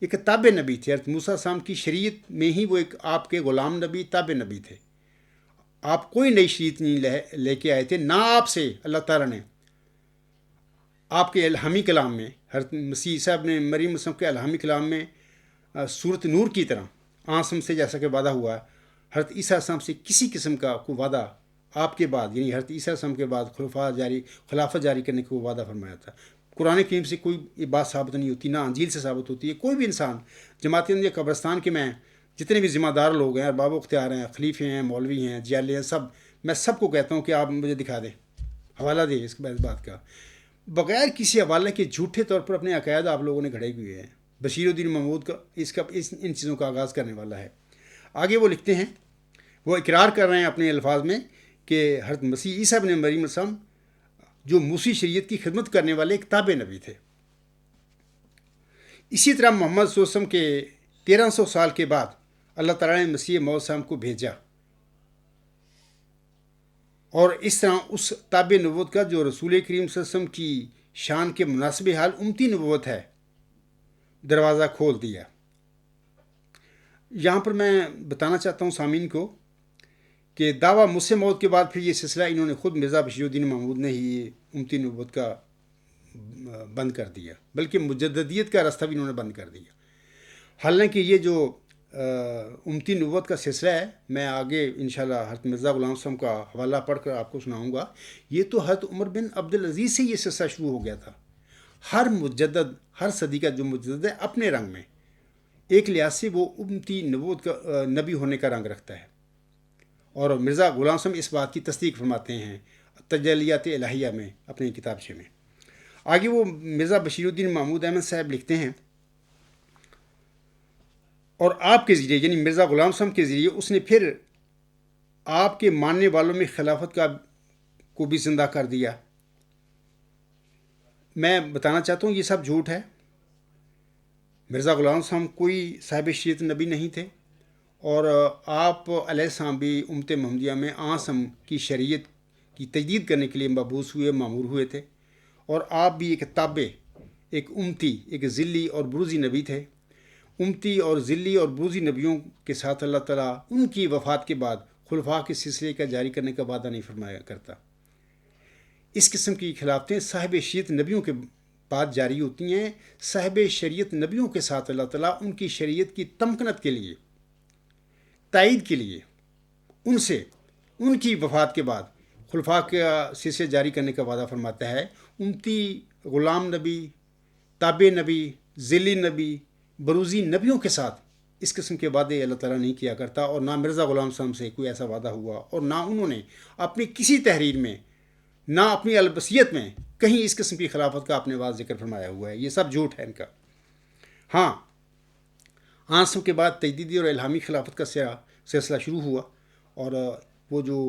[SPEAKER 1] ایک کتاب نبی تھے۔ حضرت موسیٰ السلام کی شریعت میں ہی وہ ایک آپ کے غلام نبی، تابع نبی تھے۔ آپ کوئی نئی شریعت نہیں لے کے آئے تھے، نہ آپ سے اللہ تعالیٰ نے آپ کے الہامی کلام میں، حضرت مسیح عیسیٰ ابن مریم السلام کے الہامی کلام میں سورۃ نور کی طرح آسم سے جیسا کہ وعدہ ہوا، حضرت عیسیٰ السلام سے کسی قسم کا کوئی وعدہ آپ کے بعد، یعنی حضرت عیسیٰ السلام کے بعد خلافت جاری کرنے کو وعدہ فرمایا تھا۔ قرآن کریم سے کوئی یہ بات ثابت نہیں ہوتی، نہ انجیل سے ثابت ہوتی ہے۔ کوئی بھی انسان جماعت احمدیہ قبرستان کے میں جتنے بھی ذمہ دار لوگ ہیں، ارباب اختیار ہیں، خلیفے ہیں، مولوی ہیں، جیلے ہیں، میں سب کو کہتا ہوں کہ آپ مجھے دکھا دیں، حوالہ دیں اس بات کا، بغیر کسی حوالے کے جھوٹے طور پر اپنے عقائد آپ لوگوں نے گھڑے ہوئے ہیں۔ بشیر الدین محمود کا ان چیزوں کا آغاز کرنے والا ہے۔ آگے وہ لکھتے ہیں، وہ اقرار کر رہے ہیں اپنے الفاظ میں کہ حضرت مسیح عیسیٰ ابن مریم السلام جو موسی شریعت کی خدمت کرنے والے ایک تابع نبی تھے۔ اسی طرح محمد صلی اللہ علیہ وسلم کے 1300 سال کے بعد اللہ تعالیٰ نے مسیح موعود السلام کو بھیجا، اور اس طرح اس تابع نبوت کا جو رسول کریم صلی اللہ علیہ وسلم کی شان کے مناسب حال امتی نبوت ہے، دروازہ کھول دیا۔ یہاں پر میں بتانا چاہتا ہوں سامعین کو کہ دعویٰ مسیح موعود کے بعد پھر یہ سلسلہ انہوں نے خود مرزا بشیر الدین محمود نے ہی امتی نبوت کا بند کر دیا، بلکہ مجددیت کا راستہ بھی انہوں نے بند کر دیا۔ حالانکہ یہ جو امتی نبوت کا سلسلہ ہے، میں آگے انشاءاللہ حضرت مرزا غلام صاحب کا حوالہ پڑھ کر آپ کو سناؤں گا۔ یہ تو حضرت عمر بن عبدالعزیز سے یہ سلسلہ شروع ہو گیا تھا۔ ہر مجدد، ہر صدی کا جو مجدد ہے اپنے رنگ میں ایک لحاظ سے وہ امتی نبوت کا نبی ہونے کا رنگ رکھتا ہے، اور مرزا غلام صاحب اس بات کی تصدیق فرماتے ہیں تجلیات الہیہ میں اپنی کتابچے میں۔ آگے وہ مرزا بشیر الدین محمود احمد صاحب لکھتے ہیں، اور آپ کے ذریعے یعنی مرزا غلام صاحب کے ذریعے اس نے پھر آپ کے ماننے والوں میں خلافت کو بھی زندہ کر دیا۔ میں بتانا چاہتا ہوں یہ سب جھوٹ ہے۔ مرزا غلام صاحب کوئی صاحب شریعت نبی نہیں تھے، اور آپ علیہ السلام بھی امت محمدیہ میں آسم کی شریعت کی تجدید کرنے کے لیے مبعوث ہوئے، مامور ہوئے تھے، اور آپ بھی ایک تابع، ایک امتی، ایک ذلی اور بروزی نبی تھے۔ امتی اور ذلی اور بروزی نبیوں کے ساتھ اللہ تعالیٰ ان کی وفات کے بعد خلفاء کے سلسلے کا جاری کرنے کا وعدہ نہیں فرمایا کرتا۔ اس قسم کی خلافتیں صاحب شریعت نبیوں کے بعد جاری ہوتی ہیں۔ صاحب شریعت نبیوں کے ساتھ اللہ تعالیٰ ان کی شریعت کی تمکنت کے لیے، تائید کے لیے ان کی وفات کے بعد خلفاء کا سلسلہ جاری کرنے کا وعدہ فرماتا ہے۔ امتی، غلام نبی، تابع نبی، ذلی نبی، بروزی نبیوں کے ساتھ اس قسم کے وعدے اللہ تعالیٰ نہیں کیا کرتا، اور نہ مرزا غلام صاحب سے کوئی ایسا وعدہ ہوا، اور نہ انہوں نے اپنی کسی تحریر میں، نہ اپنی البصیت میں کہیں اس قسم کی خلافت کا اپنے بعد ذکر فرمایا ہوا ہے۔ یہ سب جھوٹ ہے ان کا۔ ہاں، آسم کے بعد تجدیدی اور الہامی خلافت کا سلسلہ شروع ہوا، اور وہ جو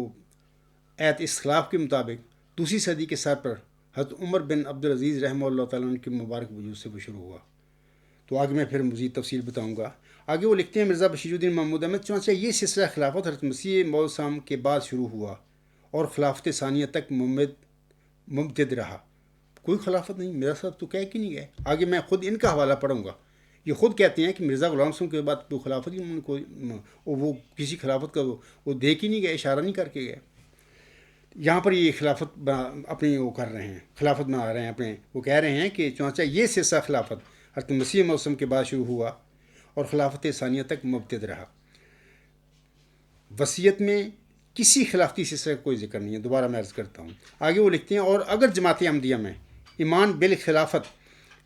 [SPEAKER 1] ایت اس خلاف کے مطابق دوسری صدی کے سر پر حضرت عمر بن عبدالعزیز رحمہ اللہ تعالیٰ عنہ کے مبارک وجود سے وہ شروع ہوا۔ تو آگے میں پھر مزید تفصیل بتاؤں گا۔ آگے وہ لکھتے ہیں، مرزا بشیر الدین محمود احمد، چنانچہ یہ سلسلہ خلافت حضرت مسیح موعود السلام کے بعد شروع ہوا اور خلافت ثانیہ تک ممتد رہا۔ کوئی خلافت نہیں، میرا صاحب تو کہہ کے نہیں گئے۔ آگے میں خود ان کا حوالہ پڑھوں گا۔ یہ خود کہتے ہیں کہ مرزا غلام صاحب کے بعد کوئی خلافت ہی، وہ کسی خلافت کا وہ دے کے نہیں گئے، اشارہ نہیں کر کے گئے۔ یہاں پر یہ خلافت اپنی وہ کر رہے ہیں، خلافت بنا رہے ہیں اپنے، وہ کہہ رہے ہیں کہ چنانچہ یہ سلسلہ خلافت حضرت مسیح موعود السلام کے بعد شروع ہوا اور خلافت ثانیہ تک ممتد رہا۔ وصیت میں کسی خلافتی سلسلے کا کوئی ذکر نہیں ہے، دوبارہ میں عرض کرتا ہوں۔ آگے وہ لکھتے ہیں، اور اگر جماعت احمدیہ میں ایمان بالخلافت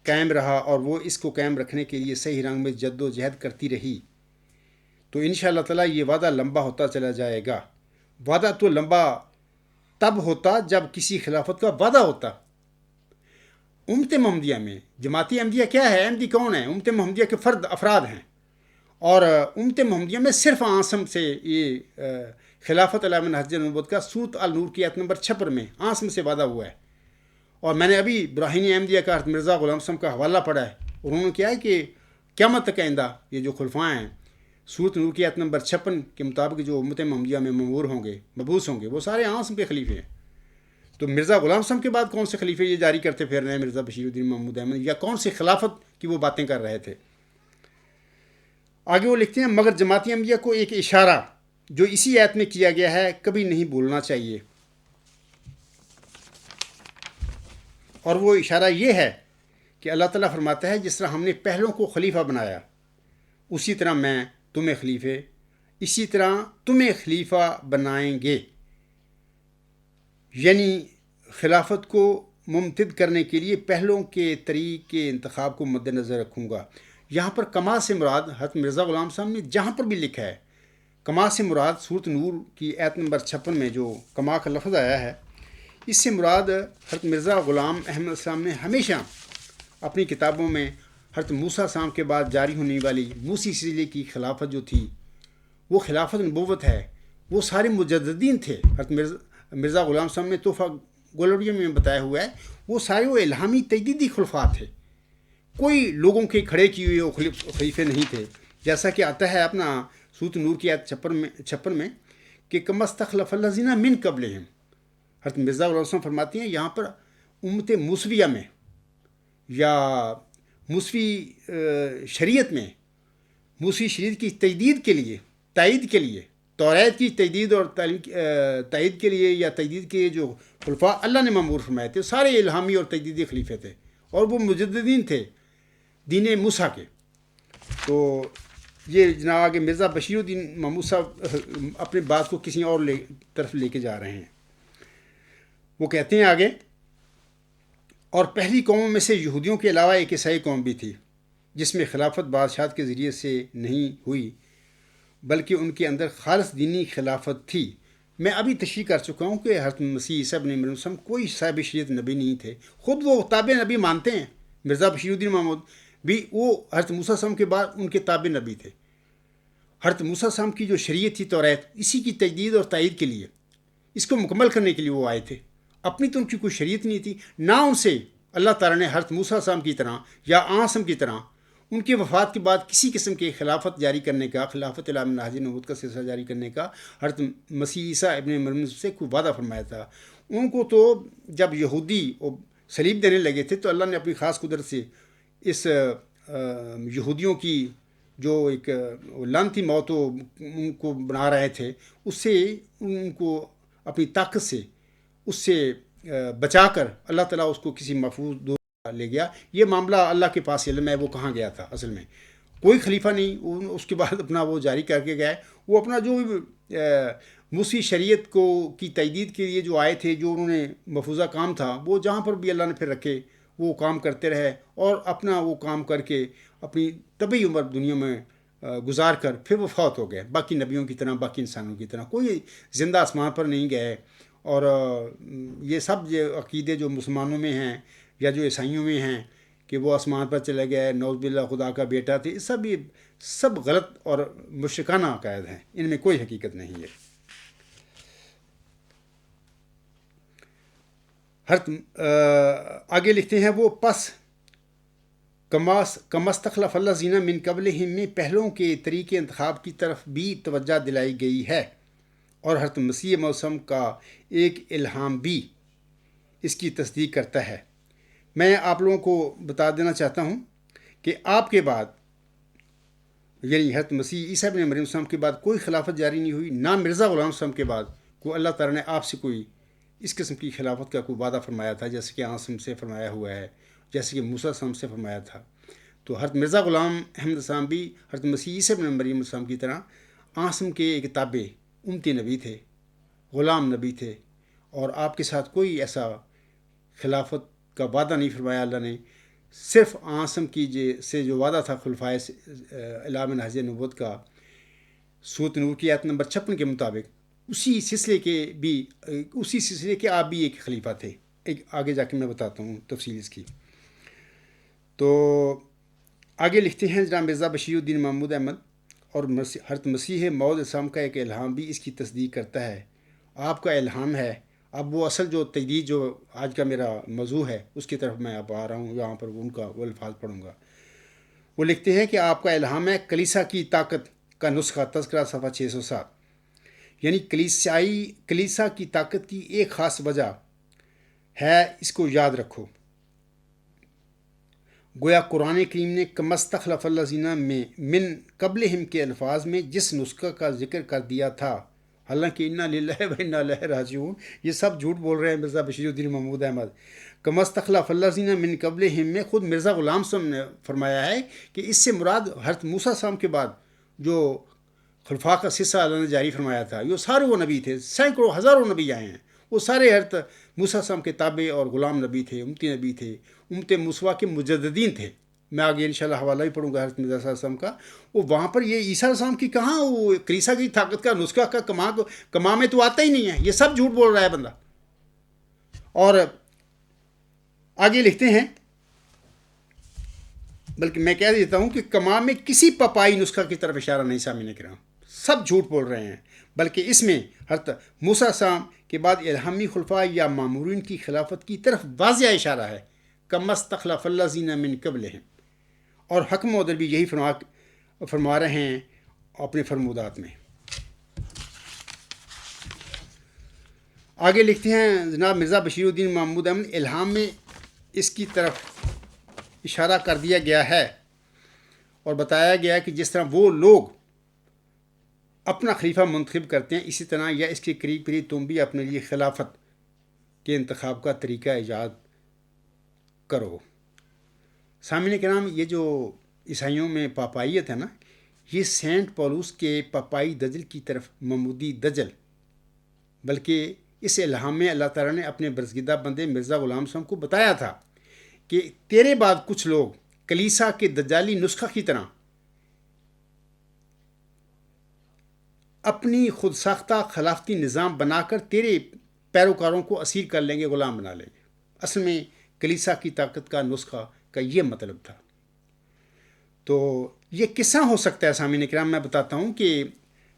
[SPEAKER 1] قائم رہا اور وہ اس کو قائم رکھنے کے لیے صحیح رنگ میں جد و جہد کرتی رہی، تو انشاءاللہ تعالیٰ یہ وعدہ لمبا ہوتا چلا جائے گا۔ وعدہ تو لمبا تب ہوتا جب کسی خلافت کا وعدہ ہوتا۔ امت محمدیہ میں جماعت احمدیہ کیا ہے؟ احمدی کون ہے؟ امت محمدیہ کے افراد ہیں، اور امت محمدیہ میں صرف آسم سے یہ خلافت علیہ منہج نبوت کا سورۃ النور کی آیت نمبر 56 میں آسم سے وعدہ ہوا ہے، اور میں نے ابھی براہین احمدیہ کا حضرت مرزا غلام صاحب کا حوالہ پڑھا ہے، اور انہوں نے کیا ہے کہ قیامت تک آئندہ یہ جو خلفاء ہیں سورۃ نور کی آیت نمبر 56 کے مطابق جو امت محمدیہ میں مبعوث ہوں گے وہ سارے عاصم کے خلیفے ہیں۔ تو مرزا غلام صاحب کے بعد کون سے خلیفے یہ جاری کرتے پھر رہے ہیں، مرزا بشیر الدین محمود احمد، یا کون سی خلافت کی وہ باتیں کر رہے تھے؟ آگے وہ لکھتے ہیں مگر جماعتی انبیاء کو ایک اشارہ جو اسی آیت میں کیا گیا ہے کبھی نہیں بھولنا چاہیے، اور وہ اشارہ یہ ہے کہ اللہ تعالیٰ فرماتا ہے جس طرح ہم نے پہلوں کو خلیفہ بنایا اسی طرح تمہیں خلیفہ بنائیں گے، یعنی خلافت کو ممتد کرنے کے لیے پہلوں کے طریق کے انتخاب کو مد نظر رکھوں گا۔ یہاں پر کما سے مراد حضرت مرزا غلام صاحب نے جہاں پر بھی لکھا ہے، کما سے مراد سورۃ نور کی آیت نمبر 56 میں جو کما کا لفظ آیا ہے، اس سے مراد حضرت مرزا غلام احمد السلام نے ہمیشہ اپنی کتابوں میں حضرت موسیٰ السلام کے بعد جاری ہونے والی موسی سلسلے کی خلافت جو تھی وہ خلافت نبوت ہے، وہ سارے مجددین تھے۔ حضرت مرزا غلام صاحب نے تحفہ گولڑیہ میں بتایا ہوا ہے وہ سارے وہ الہامی تجدیدی خلفاء تھے، کوئی لوگوں کے کھڑے کیے ہوئے وہ خلیفے نہیں تھے، جیسا کہ آتا ہے اپنا سورۃ نور کی آیت 56 میں کہ کما استخلف الذین من قبلہم۔ حضرت مرزا غلام صاحب فرماتے ہیں یہاں پر امت موسویہ میں یا موسوی شریعت میں موسوی شریعت کی تائید کے لیے توریت کی تجدید اور تائید کے لیے یا تجدید کے جو خلفاء اللہ نے مامور فرمائے تھے سارے الہامی اور تجدیدی خلیفے تھے، اور وہ مجددین تھے دین موسیٰ کے۔ تو یہ جناب آگے مرزا بشیر الدین محمود صاحب اپنے بات کو کسی اور طرف لے کے جا رہے ہیں۔ وہ کہتے ہیں آگے، اور پہلی قوموں میں سے یہودیوں کے علاوہ ایک عیسائی قوم بھی تھی جس میں خلافت بادشاہت کے ذریعے سے نہیں ہوئی بلکہ ان کے اندر خالص دینی خلافت تھی۔ میں ابھی تشریح کر چکا ہوں کہ حضرت مسیح عیسیٰ ابن مریم کوئی صاحب شریعت نبی نہیں تھے، خود وہ تابع نبی مانتے ہیں۔ مرزا بشیر الدین محمود بھی وہ حضرت موسیٰ السلام کے بعد ان کے تابع نبی تھے۔ حضرت موسیٰ السلام کی جو شریعت تھی توریت، اسی کی تجدید اور تائید کے لیے، اس کو مکمل کرنے کے لیے وہ آئے تھے، اپنی تو ان کی کوئی شریعت نہیں تھی، نہ ان سے اللہ تعالیٰ نے حضرت موسیٰ السلام کی طرح یا آسم کی طرح ان کے وفات کے بعد کسی قسم کے خلافت جاری کرنے کا، خلافت اعلی منہاج نبوت کا سلسلہ جاری کرنے کا حضرت مسیح عیسیٰ ابن مریم سے کوئی وعدہ فرمایا تھا۔ ان کو تو جب یہودی صلیب دینے لگے تھے تو اللہ نے اپنی خاص قدرت سے اس یہودیوں کی جو ایک لعنتی موت ان کو بنا رہے تھے اس سے ان کو اپنی طاقت سے اس سے بچا کر اللہ تعالیٰ اس کو کسی محفوظ دور لے گیا۔ یہ معاملہ اللہ کے پاس علم ہے وہ کہاں گیا تھا، اصل میں کوئی خلیفہ نہیں اس کے بعد اپنا وہ جاری کر کے گئے، وہ اپنا جو موسی شریعت کو کی تجدید کے لیے جو آئے تھے، جو انہوں نے مفروضہ کام تھا وہ جہاں پر بھی اللہ نے پھر رکھے وہ کام کرتے رہے، اور اپنا وہ کام کر کے اپنی طبعی عمر دنیا میں گزار کر پھر وہ فوت ہو گئے، باقی نبیوں کی طرح، باقی انسانوں کی طرح کوئی زندہ آسمان پر نہیں گئے۔ اور یہ سب یہ عقیدے جو مسلمانوں میں ہیں یا جو عیسائیوں میں ہیں کہ وہ آسمان پر چلے گئے، نعوذ باللہ خدا کا بیٹا تھے، یہ سب غلط اور مشرکانہ عقائد ہیں، ان میں کوئی حقیقت نہیں ہے۔ آگے لکھتے ہیں وہ پس کمستخلف الذین من قبلہم میں پہلوں کے طریق انتخاب کی طرف بھی توجہ دلائی گئی ہے، اور حضرت مسیح موسم کا ایک الہام بھی اس کی تصدیق کرتا ہے۔ میں آپ لوگوں کو بتا دینا چاہتا ہوں کہ آپ کے بعد یعنی حضرت مسیح عیسیٰ ابن مریم السلام کے بعد کوئی خلافت جاری نہیں ہوئی، نہ مرزا غلام السلام کے بعد کوئی اللہ تعالیٰ نے آپ سے کوئی اس قسم کی خلافت کا کوئی وعدہ فرمایا تھا جیسے کہ آسم سے فرمایا ہوا ہے، جیسے کہ موسیٰ السلام سے فرمایا تھا۔ تو حضرت مرزا غلام احمد السلام بھی حضرت مسیح عیسیٰ ابن مریم السلام کی طرح آسم کے ایک تابع امتی نبی تھے، غلام نبی تھے، اور آپ کے ساتھ کوئی ایسا خلافت کا وعدہ نہیں فرمایا اللہ نے، صرف آسم کی سے جو وعدہ تھا خلفائے اعلی منہاج نبوت کا سورۃ نور کی آیت نمبر 56 کے مطابق، اسی سلسلے کے آپ بھی ایک خلیفہ تھے۔ ایک آگے جا کے میں بتاتا ہوں تفصیل اس کی۔ تو آگے لکھتے ہیں جناب مرزا بشیر الدین محمود احمد، اور حضرت مسیح موعود السلام کا ایک الہام بھی اس کی تصدیق کرتا ہے۔ آپ کا الہام ہے اب وہ اصل جو تجدید جو آج کا میرا موضوع ہے اس کی طرف میں اب آ رہا ہوں، یہاں پر ان کا وہ الفاظ پڑھوں گا۔ وہ لکھتے ہیں کہ آپ کا الہام ہے کلیسا کی طاقت کا نسخہ، تذکرہ صفحہ 607، یعنی کلیسا کی طاقت کی ایک خاص وجہ ہے، اس کو یاد رکھو۔ گویا قرآن کریم نے کما استخلف الذین میں من قبلہم کے الفاظ میں جس نسخہ کا ذکر کر دیا تھا، حالانکہ انا للہ و انا الیہ راجعون، یہ سب جھوٹ بول رہے ہیں مرزا بشیر الدین محمود احمد۔ کما استخلف الذین من قبلہم میں خود مرزا غلام صاحب نے فرمایا ہے کہ اس سے مراد حضرت موسیٰ السلام کے بعد جو خلفاء کا سلسلہ اللہ نے جاری فرمایا تھا، یہ سارے وہ نبی تھے، سینکڑوں ہزاروں نبی آئے ہیں، وہ سارے حضرت موسیٰ السلام کے تابع اور غلام نبی تھے، امتی نبی تھے، امت موسیٰ کے مجددین تھے۔ میں آگے انشاءاللہ حوالہ بھی پڑھوں گا حضرت مرزا صلی اللہ علیہ وسلم کا۔ وہ وہاں پر یہ عیسیٰ علیہ السلام کی کہاں وہ کلیسا کی طاقت کا نسخہ کا کما میں تو آتا ہی نہیں ہے، یہ سب جھوٹ بول رہا ہے بندہ۔ اور آگے لکھتے ہیں، بلکہ میں کہہ دیتا ہوں کہ کما میں کسی پپائی نسخہ کی طرف اشارہ نہیں، سامعین کرام سب جھوٹ بول رہے ہیں، بلکہ اس میں حضرت موسیٰ السلام کے بعد الہامی خلفاء یا مامورین کی خلافت کی طرف واضح اشارہ ہے، کما استخلف الذین من قبلہم۔ اور حکم ادھر بھی یہی فرما رہے ہیں اپنے فرمودات میں۔ آگے لکھتے ہیں جناب مرزا بشیر الدین محمود احمد، الہام میں اس کی طرف اشارہ کر دیا گیا ہے اور بتایا گیا کہ جس طرح وہ لوگ اپنا خلیفہ منتخب کرتے ہیں، اسی طرح یا اس کے قریب قریب تم بھی اپنے لیے خلافت کے انتخاب کا طریقہ ایجاد کرو۔ سامعین کرام، یہ جو عیسائیوں میں پاپائیت ہے نا، یہ سینٹ پولوس کے پاپائی دجل کی طرف ممودی دجل، بلکہ اس الہام میں اللہ تعالیٰ نے اپنے برگزیدہ بندے مرزا غلام صاحب کو بتایا تھا کہ تیرے بعد کچھ لوگ کلیسا کے دجالی نسخہ کی طرح اپنی خود ساختہ خلافتی نظام بنا کر تیرے پیروکاروں کو اسیر کر لیں گے، غلام بنا لیں گے۔ اصل میں کلیسا کی طاقت کا نسخہ کا یہ مطلب تھا۔ تو یہ کس طرح ہو سکتا ہے سامعین کرام؟ میں بتاتا ہوں کہ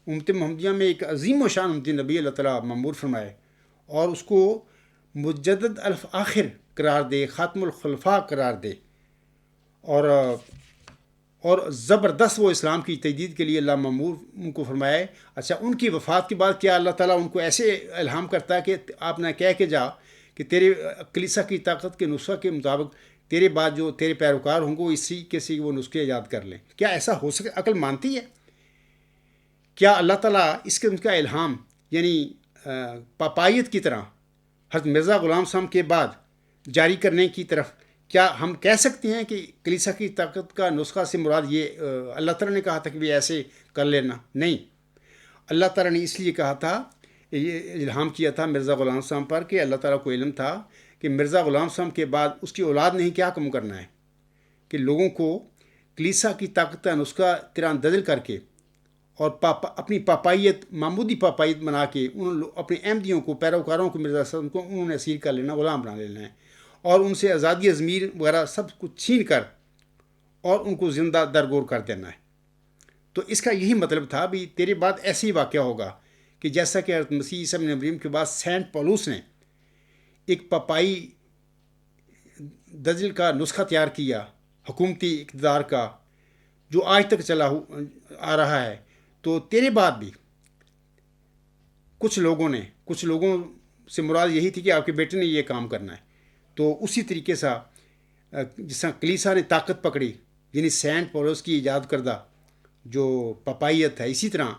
[SPEAKER 1] امت محمدیہ میں ایک عظیم و شان امتی نبی اللہ تعالیٰ معمور فرمائے اور اس کو مجدد الف آخر قرار دے، خاتم الخلفاء قرار دے، اور زبردست وہ اسلام کی تجدید کے لیے اللہ معمور ان کو فرمائے۔ اچھا، ان کی وفات کے بعد کیا اللہ تعالیٰ ان کو ایسے الہام کرتا ہے کہ آپ نہ کہہ کے جا کہ تیرے کلیسا کی طاقت کے نسخہ کے مطابق تیرے بعد جو تیرے پیروکار ہوں گے وہ اسی کے سی وہ نسخے ایجاد کر لیں؟ کیا ایسا ہو سکے؟ عقل مانتی ہے؟ کیا اللہ تعالیٰ اس قسم کا الہام یعنی پاپائیت کی طرح حضرت مرزا غلام صاحب کے بعد جاری کرنے کی طرف کیا ہم کہہ سکتے ہیں کہ کلیسا کی طاقت کا نسخہ سے مراد یہ اللہ تعالیٰ نے کہا تھا کہ بھی ایسے کر لینا؟ نہیں، اللہ تعالیٰ نے اس لیے کہا تھا، یہ الہام کیا تھا مرزا غلام صاحب پر کہ اللہ تعالیٰ کو علم تھا کہ مرزا غلام صاحب کے بعد اس کی اولاد نے کیا کم کرنا ہے کہ لوگوں کو کلیسا کی طاقت کا نسخہ تیران دجل کر کے اور اپنی پاپائیت معمودی پاپائیت بنا کے اپنے احمدیوں کو، پیروکاروں کو، مرزا صاحب کو انہوں نے اسیر کر لینا، غلام بنا لینا ہے، اور ان سے آزادی ضمیر وغیرہ سب کچھ چھین کر اور ان کو زندہ درگور کر دینا ہے۔ تو اس کا یہی مطلب تھا بھی تیرے بعد ایسے ہی واقعہ ہوگا کہ جیسا کہ حضرت مسیح عیسیٰ ابن مریم کے بعد سینٹ پولوس نے ایک پاپائی دجل کا نسخہ تیار کیا، حکومتی اقتدار کا، جو آج تک چلا آ رہا ہے، تو تیرے بعد بھی کچھ لوگوں سے مراد یہی تھی کہ آپ کے بیٹے نے یہ کام کرنا ہے۔ تو اسی طریقے سے جس طرح کلیسا نے طاقت پکڑی، یعنی سینٹ پولوس کی ایجاد کردہ جو پاپائیت ہے، اسی طرح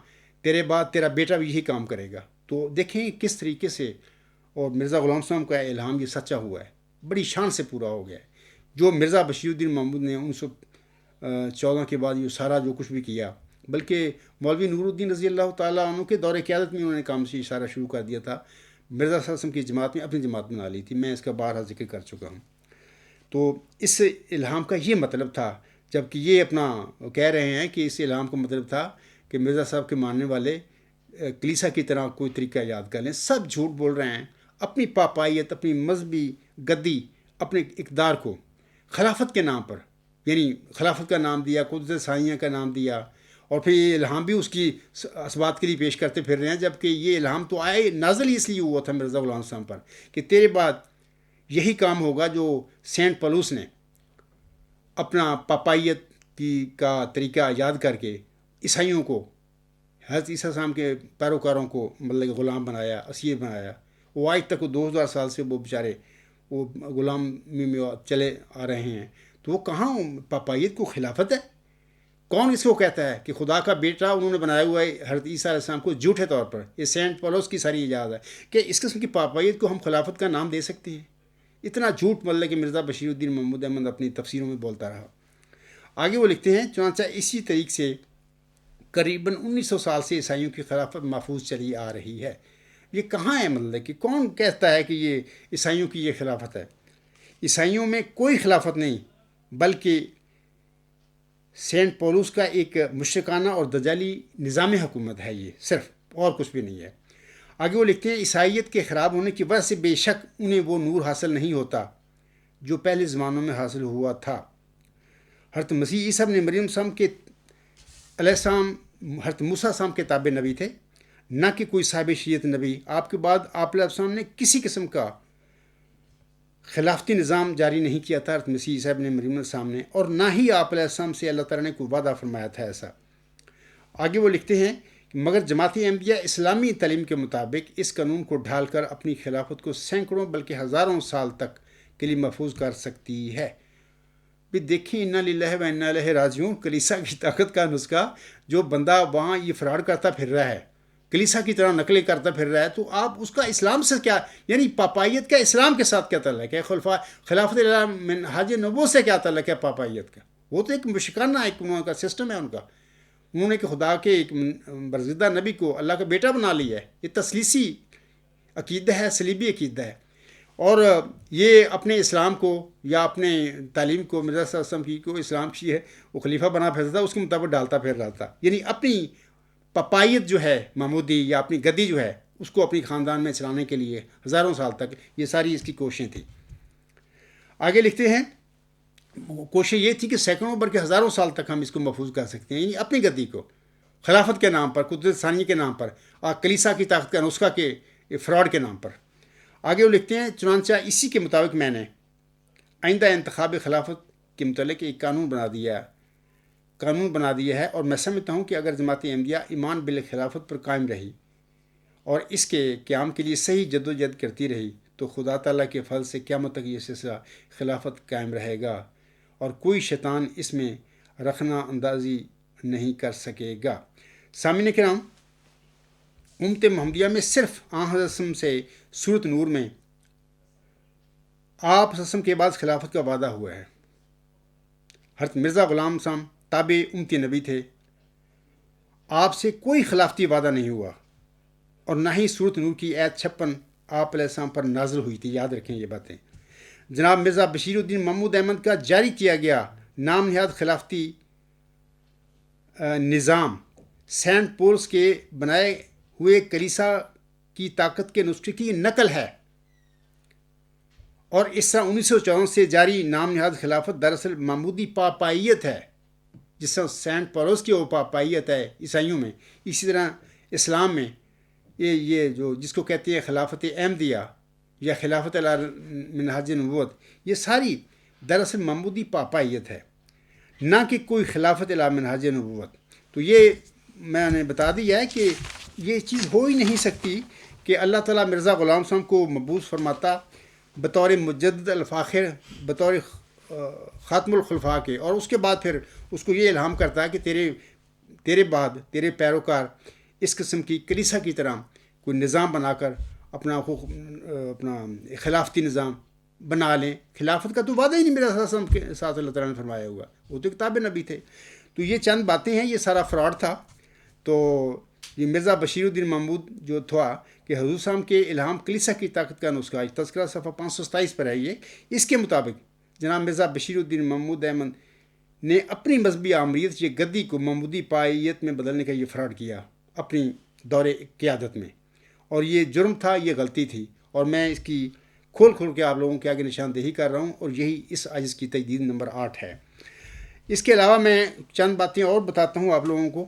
[SPEAKER 1] تیرے بعد تیرا بیٹا بھی یہی کام کرے گا۔ تو دیکھیں کس طریقے سے اور مرزا غلام صاحب کا الہام یہ سچا ہوا ہے، بڑی شان سے پورا ہو گیا ہے۔ جو مرزا بشیر الدین محمود نے 1914 کے بعد یہ سارا جو کچھ بھی کیا، بلکہ مولوی نور الدین رضی اللہ تعالیٰ عنہ کے دور قیادت میں انہوں نے کام سے اشارہ شروع کر دیا تھا، مرزا صلی اللہ علیہ وسلم کی جماعت میں اپنی جماعت بنا لی تھی، میں اس کا بارہا ذکر کر چکا ہوں۔ تو اس الہام کا یہ مطلب تھا، جبکہ یہ اپنا کہہ رہے ہیں کہ اس الہام کا مطلب تھا کہ مرزا صاحب کے ماننے والے کلیسا کی طرح کوئی طریقہ یاد کر لیں۔ سب جھوٹ بول رہے ہیں، اپنی پاپائیت، اپنی مذہبی گدی، اپنے اقتدار کو خلافت کے نام پر، یعنی خلافت کا نام دیا، قدرت ثانیہ کا نام دیا، اور پھر یہ الہام بھی اس کی اسبات کے لیے پیش کرتے پھر رہے ہیں، جبکہ یہ الہام تو آئے نازل ہی اس لیے ہوا تھا مرزا غلام صاحب پر کہ تیرے بعد یہی کام ہوگا جو سینٹ پولس نے اپنا پاپائیت کا طریقہ ایجاد کر کے عیسائیوں کو، حضرت عیسیٰ السلام کے پیروکاروں کو مطلب کہ غلام بنایا، اسیر بنایا. وہ آج تک وہ 2000 سال سے وہ بیچارے وہ غلامی میں چلے آ رہے ہیں. تو وہ کہاں پاپائیت کو خلافت ہے؟ کون اس کو کہتا ہے کہ خدا کا بیٹا انہوں نے بنایا ہوا ہے حضرت عیسیٰ علیہ السلام کو جھوٹے طور پر؟ یہ سینٹ پولس کی ساری ایجاد ہے کہ اس قسم کی پاپائیت کو ہم خلافت کا نام دے سکتے ہیں. اتنا جھوٹ مطلب کہ مرزا بشیر الدین محمود احمد اپنی تفسیروں میں بولتا رہا. آگے وہ لکھتے ہیں چنانچہ اسی طریق سے قریباً 1900 سال سے عیسائیوں کی خلافت محفوظ چلی آ رہی ہے. یہ کہاں ہے؟ مطلب کہ کون کہتا ہے کہ یہ عیسائیوں کی یہ خلافت ہے؟ عیسائیوں میں کوئی خلافت نہیں، بلکہ سینٹ پولس کا ایک مشرکانہ اور دجالی نظام حکومت ہے یہ، صرف، اور کچھ بھی نہیں ہے. آگے وہ لکھتے ہیں عیسائیت کے خراب ہونے کی وجہ سے بے شک انہیں وہ نور حاصل نہیں ہوتا جو پہلے زمانوں میں حاصل ہوا تھا. حضرت مسیح عیسیٰ ابن مریم السلام کے علیہ السلام حضرت موسیٰ السلام کے تابع نبی تھے، نہ کہ کوئی صاحب شریعت نبی. آپ کے بعد آپ علیہ السلام نے کسی قسم کا خلافتی نظام جاری نہیں کیا تھا حضرت مسیح عیسیٰ ابن مریم السلام نے، اور نہ ہی آپ علیہ السلام سے اللہ تعالیٰ نے کوئی وعدہ فرمایا تھا ایسا. آگے وہ لکھتے ہیں کہ مگر جماعت احمدیہ اسلامی تعلیم کے مطابق اس قانون کو ڈھال کر اپنی خلافت کو سینکڑوں بلکہ ہزاروں سال تک کے لیے محفوظ کر سکتی ہے. بھی دیکھیں انا للہ و انا الیہ راجعون، کلیسا کی طاقت کا نسخہ. جو بندہ وہاں یہ فراڈ کرتا پھر رہا ہے، کلیسا کی طرح نقلیں کرتا پھر رہا ہے، تو آپ اس کا اسلام سے کیا، یعنی پاپائیت کا اسلام کے ساتھ کیا تعلق ہے؟ خلافت منہاج نبوت سے کیا تعلق ہے پاپائیت کا؟ وہ تو ایک مشرکانہ ایک ان کا سسٹم ہے ان کا. انہوں نے کہ خدا کے ایک برگزیدہ نبی کو اللہ کا بیٹا بنا لیا ہے. یہ تثلیثی عقیدہ ہے، صلیبی عقیدہ ہے. اور یہ اپنے اسلام کو یا اپنے تعلیم کو مرزا صلی اللہ علیہ وسلم کی کو اسلام کی ہے وہ خلیفہ بنا پھرتا تھا، اس کے مطابق ڈالتا پھر رہا تھا. یعنی اپنی پپائیت جو ہے محمودی یا اپنی گدی جو ہے اس کو اپنی خاندان میں چلانے کے لیے ہزاروں سال تک یہ ساری اس کی کوششیں تھیں. آگے لکھتے ہیں کوشش یہ تھی کہ سینکڑوں بلکہ ہزاروں سال تک ہم اس کو محفوظ کر سکتے ہیں، یعنی اپنی گدی کو خلافت کے نام پر، قدرت ثانی کے نام پر، اور کلیسا کی طاقت کا نسخہ کے فراڈ کے نام پر. آگے وہ لکھتے ہیں چنانچہ اسی کے مطابق میں نے آئندہ انتخاب خلافت کے متعلق ایک قانون بنا دیا ہے، اور میں سمجھتا ہوں کہ اگر جماعت احمدیہ ایمان بالخلافت پر قائم رہی اور اس کے قیام کے لیے صحیح جد و جہد کرتی رہی تو خدا تعالیٰ کے فضل سے قیامت تک یہ سلسلہ خلافت قائم رہے گا اور کوئی شیطان اس میں رخنہ اندازی نہیں کر سکے گا. سامعین کرام، امت محمدیہ میں صرف حضرت سے سورت نور میں آپ وسلم کے بعد خلافت کا وعدہ ہوا ہے. حضرت مرزا غلام صاحب تابع امتی نبی تھے، آپ سے کوئی خلافتی وعدہ نہیں ہوا، اور نہ ہی سورت نور کی آیت 56 آپ علیہ السلام پر نازل ہوئی تھی. یاد رکھیں یہ باتیں. جناب مرزا بشیر الدین محمود احمد کا جاری کیا گیا نام نہاد خلافتی نظام سینٹ پولس کے بنائے ہوئے کلیسا کی طاقت کے نسخے کی نقل ہے، اور اس طرح 1954 سے جاری نام نہاد خلافت دراصل محمودی پاپائیت ہے. جس طرح سینٹ پولس کی وہ پاپائیت ہے عیسائیوں میں، اسی طرح اسلام میں یہ جو جس کو کہتے ہیں خلافت احمدیہ یا خلافت منہاج نبوت، یہ ساری دراصل محمودی پاپائیت ہے، نہ کہ کوئی خلافت منہاج نبوت. تو یہ میں نے بتا دیا ہے کہ یہ چیز ہو ہی نہیں سکتی کہ اللہ تعالیٰ مرزا غلام صاحب کو مبعوث فرماتا بطور مجدد الفاخر، بطور خاتم الخلفاء کے، اور اس کے بعد پھر اس کو یہ الہام کرتا ہے کہ تیرے بعد تیرے پیروکار اس قسم کی کلیسا کی طرح کوئی نظام بنا کر اپنا خلافتی نظام بنا لیں. خلافت کا تو وعدہ ہی نہیں میرا وسلم کے ساتھ اللہ تعالیٰ نے فرمایا ہوا، وہ تو کتاب نبی تھے. تو یہ چند باتیں ہیں، یہ سارا فراڈ تھا. تو یہ مرزا بشیر الدین محمود جو تھا کہ حضور صاحب کے الہام کلیسا کی طاقت کا نسخہ، تذکرہ صفحہ 527 پر ہے یہ. اس کے مطابق جناب مرزا بشیر الدین محمود احمد نے اپنی مذہبی آمریت یہ گدی کو محمودی پائیت میں بدلنے کا یہ فراڈ کیا اپنی دور قیادت میں، اور یہ جرم تھا، یہ غلطی تھی، اور میں اس کی کھول کے آپ لوگوں کے آگے نشاندہی کر رہا ہوں، اور یہی اس عجز کی تجدید نمبر 8 ہے. اس کے علاوہ میں چند باتیں اور بتاتا ہوں آپ لوگوں کو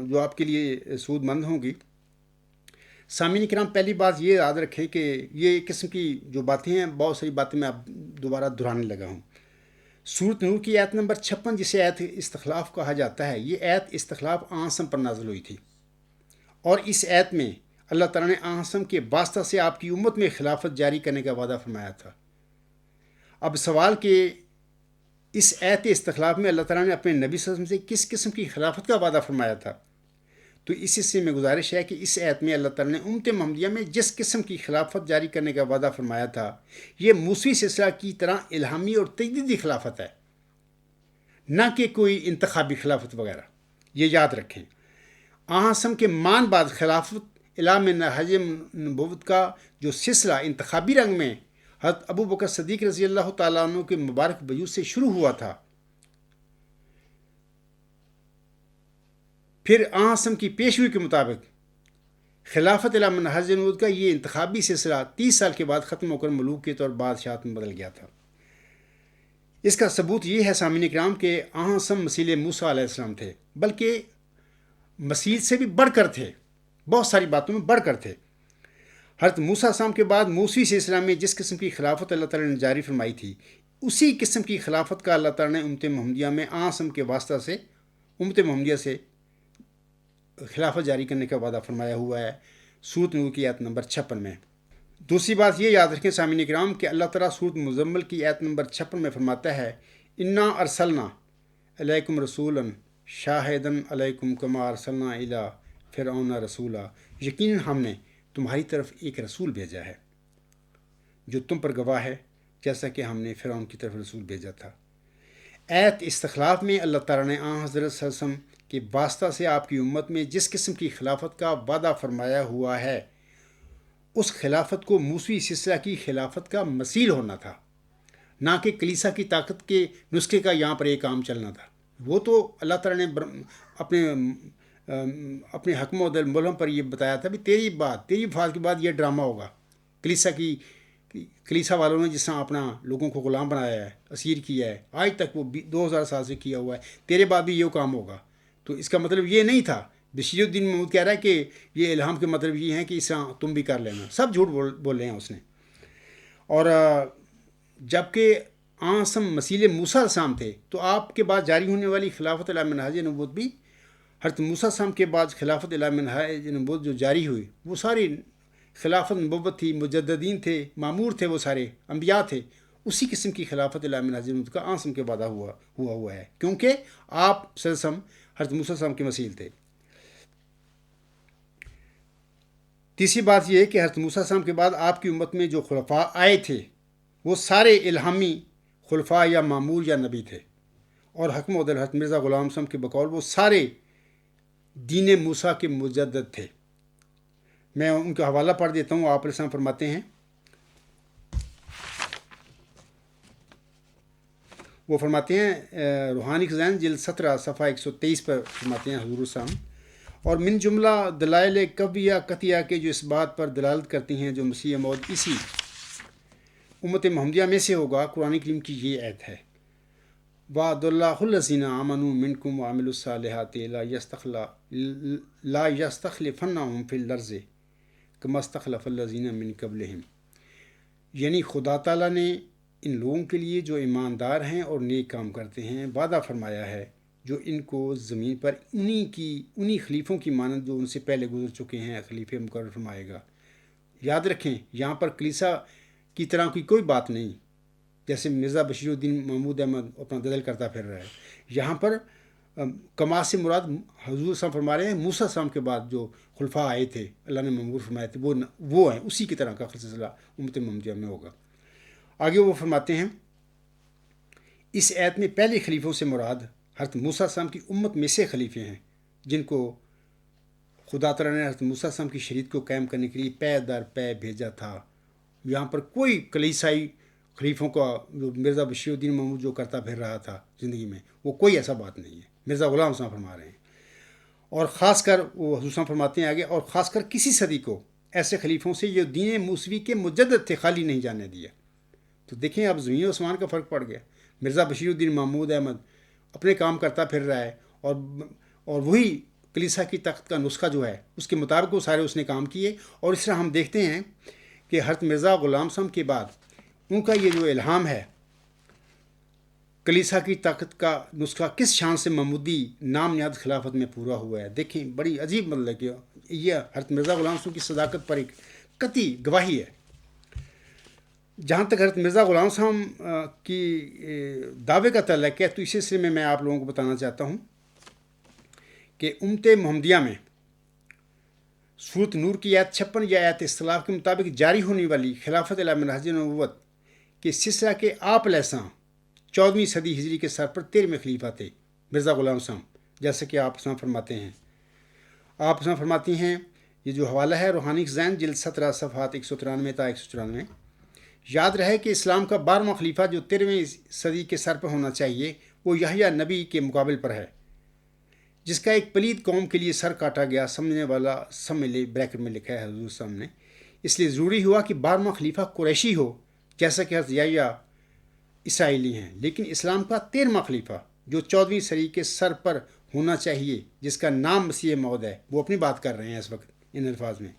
[SPEAKER 1] جو آپ کے لیے سود مند ہوں گی۔ سامعین کرام، پہلی بات یہ یاد رکھیں کہ یہ ایک قسم کی جو باتیں ہیں، بہت ساری باتیں میں اب دوبارہ دہرانے لگا ہوں۔ سورۃ نور کی آیت نمبر 56 جسے آیت استخلاف کہا جاتا ہے، یہ آیت استخلاف آنسم پر نازل ہوئی تھی، اور اس آیت میں اللہ تعالیٰ نے آنسم کے واسطہ سے آپ کی امت میں خلافت جاری کرنے کا وعدہ فرمایا تھا۔ اب سوال کہ اس آیت استخلاف میں اللہ تعالیٰ نے اپنے نبی صلی اللہ علیہ وسلم سے کس قسم کی خلافت کا وعدہ فرمایا تھا؟ تو اس حصے میں گزارش ہے کہ اس آیت میں اللہ تعالیٰ نے امت محمدیہ میں جس قسم کی خلافت جاری کرنے کا وعدہ فرمایا تھا، یہ موسوی سلسلہ کی طرح الہامی اور تجدیدی خلافت ہے، نہ کہ کوئی انتخابی خلافت وغیرہ۔ یہ یاد رکھیں، آہسم کے مان بعد خلافت الا من نہج نبوت کا جو سلسلہ انتخابی رنگ میں حضرت ابو بکر صدیق رضی اللہ تعالیٰ عنہ کے مبارک وجود سے شروع ہوا تھا، پھر آہسم کی پیشوی کے مطابق خلافت الا من نہج نبوت کا یہ انتخابی سلسلہ 30 سال کے بعد ختم ہو کر ملوکیت اور بادشاہت میں بدل گیا تھا۔ اس کا ثبوت یہ ہے سامعین کرام کہ آہسم مثیل موسیٰ علیہ السلام تھے، بلکہ مثیل سے بھی بڑھ کر تھے، بہت ساری باتوں میں بڑھ کر تھے۔ حضرت موسیٰ السلام کے بعد موسوی سلسلہ میں جس قسم کی خلافت اللہ تعالیٰ نے جاری فرمائی تھی، اسی قسم کی خلافت کا اللہ تعالیٰ نے امت محمدیہ میں آہسم کے واسطہ سے امت محمدیہ سے خلافت جاری کرنے کا وعدہ فرمایا ہوا ہے سورۃ نور کی آیت نمبر 56 میں۔ دوسری بات یہ یاد رکھیں سامعین کرام کہ اللہ تعالیٰ سورۃ مزمل کی آیت نمبر 56 میں فرماتا ہے، انا ارسلنا علیکم رسولا شاہدن علیکم کما ارسلنا الی فرعون رسولا، یقیناً ہم نے تمہاری طرف ایک رسول بھیجا ہے جو تم پر گواہ ہے، جیسا کہ ہم نے فرعون کی طرف رسول بھیجا تھا۔ آیت استخلاف میں اللہ تعالیٰ نے حضرت صلی اللہ علیہ وسلم کے واسطہ سے آپ کی امت میں جس قسم کی خلافت کا وعدہ فرمایا ہوا ہے، اس خلافت کو موسوی سلسلہ کی خلافت کا مثیل ہونا تھا، نہ کہ کلیسا کی طاقت کے نسخے کا یہاں پر ایک کام چلنا تھا۔ وہ تو اللہ تعالیٰ نے اپنے حکم و ملم پر یہ بتایا تھا بھی تیری وفات کے بعد یہ ڈرامہ ہوگا۔ کلیسا والوں نے جس طرح اپنا لوگوں کو غلام بنایا ہے، اسیر کیا ہے، آج تک وہ 2000 سال سے کیا ہوا ہے، تیرے بعد بھی یہ کام ہوگا۔ تو اس کا مطلب یہ نہیں تھا۔ بشیر الدین محمود کہہ رہا ہے کہ یہ الہام کے مطلب یہ ہے کہ اس طرح تم بھی کر لینا۔ سب جھوٹ بول رہے ہیں اس نے۔ اور جب کہ آنسم مسیل موسیٰ علیہ السلام تھے، تو آپ کے بعد جاری ہونے والی خلافت الی من نہج نبوت بھی حضرت موسیٰ السلام کے بعد خلافت الی من نہج نبوت جو جاری ہوئی، وہ ساری خلافت نبوت تھی، مجددین تھے، معمور تھے، وہ سارے انبیاء تھے۔ اسی قسم کی خلافت الی من نہج نبوت کا آنسم کے بعد ہوا ہے، کیونکہ آپ صلی اللہ علیہ وسلم حضرت موسیٰ السلام کے مثیل تھے۔ تیسری بات یہ ہے کہ حضرت موسیٰ السلام کے بعد آپ کی امت میں جو خلفاء آئے تھے، وہ سارے الہامی خلفاء یا معمور یا نبی تھے، اور حکم عدل حضرت مرزا غلام صاحب کے بقول وہ سارے دین موسیٰ کے مجدد تھے۔ میں ان کا حوالہ پڑھ دیتا ہوں۔ آپ علیہ السلام فرماتے ہیں، وہ فرماتے ہیں روحانی خزائن جلد 17 صفحہ 123 پر فرماتے ہیں حضور السلام، اور من جملہ دلائل قویہ قطعیہ کے جو اس بات پر دلالت کرتی ہیں جو مسیح موعود اسی امت محمدیہ میں سے ہوگا، قرآن کریم کی یہ آیت ہے، وعد اللہ الذین آمنوا منکم وعملوا الصالحات لا یستخلفنہم فی الارض کما استخلف الذین من قبلہم، یعنی خدا تعالیٰ نے ان لوگوں کے لیے جو ایماندار ہیں اور نیک کام کرتے ہیں وعدہ فرمایا ہے جو ان کو زمین پر انہی خلیفوں کی مانند جو ان سے پہلے گزر چکے ہیں خلیفے مقرر فرمائے گا۔ یاد رکھیں، یہاں پر کلیسا کی طرح کی کوئی بات نہیں، جیسے مرزا بشیر الدین محمود احمد اپنا ددل کرتا پھر رہا ہے۔ یہاں پر کما سے مراد حضور صاحب فرما رہے ہیں موسیٰ السلام کے بعد جو خلفاء آئے تھے، اللہ نے ممور فرمائے تھے، وہ ہیں، اسی کی طرح کا سلسلہ امت محمدیہ میں ہوگا۔ آگے وہ فرماتے ہیں، اس آیت میں پہلے خلیفوں سے مراد حضرت موسیٰ السلام کی امت میں سے خلیفے ہیں، جن کو خدا تعالیٰ نے حضرت موسیٰ السلام کی شریعت کو قائم کرنے کے لیے پے در پے بھیجا تھا۔ یہاں پر کوئی کلیسائی خلیفوں کا جو مرزا بشیر الدین محمود جو کرتا پھر رہا تھا زندگی میں، وہ کوئی ایسا بات نہیں ہے۔ مرزا غلام صاحب فرما رہے ہیں، اور خاص کر وہ حضور صاحب فرماتے ہیں آگے، اور خاص کر کسی صدی کو ایسے خلیفوں سے جو دین موسوی کے مجدد تھے خالی نہیں جانے دیا۔ تو دیکھیں اب زمین و آسمان کا فرق پڑ گیا۔ مرزا بشیر الدین محمود احمد اپنے کام کرتا پھر رہا ہے، اور وہی کلیسا کی تخت کا نسخہ جو ہے اس کے مطابق وہ سارے اس نے کام کیے. اور اس طرح ہم دیکھتے ہیں کہ حضرت مرزا غلام صاحب کے بعد ان کا یہ جو الہام ہے کلیسا کی طاقت کا نسخہ کس شان سے محمودی نام نیاد خلافت میں پورا ہوا ہے. دیکھیں بڑی عجیب مطلب کہ یہ حضرت مرزا غلام صاحب کی صداقت پر ایک قطعی گواہی ہے. جہاں تک حضرت مرزا غلام صاحب کی دعوے کا تعلق ہے تو اس سلسلے میں آپ لوگوں کو بتانا چاہتا ہوں کہ امت محمدیہ میں سورت نور کی آیت 56 یا آیت اختلاف کے مطابق جاری ہونے والی خلافت علی منہج نبوت کے سلسلہ کے آپ علیہ السلام 14ویں صدی ہجری کے سر پر 13ویں خلیفہ تھے مرزا غلام صاحب، جیسا کہ آپ فرماتے ہیں. آپ فرماتی ہیں یہ جو حوالہ ہے روحانی خزائن جلد 17 صفحات 193 تا 194. یاد رہے کہ اسلام کا 12واں خلیفہ جو 13ویں صدی کے سر پر ہونا چاہیے وہ یحییٰ نبی کے مقابل پر ہے، جس کا ایک پلید قوم کے لیے سر کاٹا گیا. سمجھنے والا سمجھ بریکٹ میں لکھا ہے حضور صاحب نے. اس لیے ضروری ہوا کہ 12واں خلیفہ قریشی ہو جیسا کہ حضرت یحییٰ اسرائیلی ہیں، لیکن اسلام کا 13واں خلیفہ جو 14ویں صدی کے سر پر ہونا چاہیے جس کا نام مسیح موعود ہے، وہ اپنی بات کر رہے ہیں اس وقت ان الفاظ میں.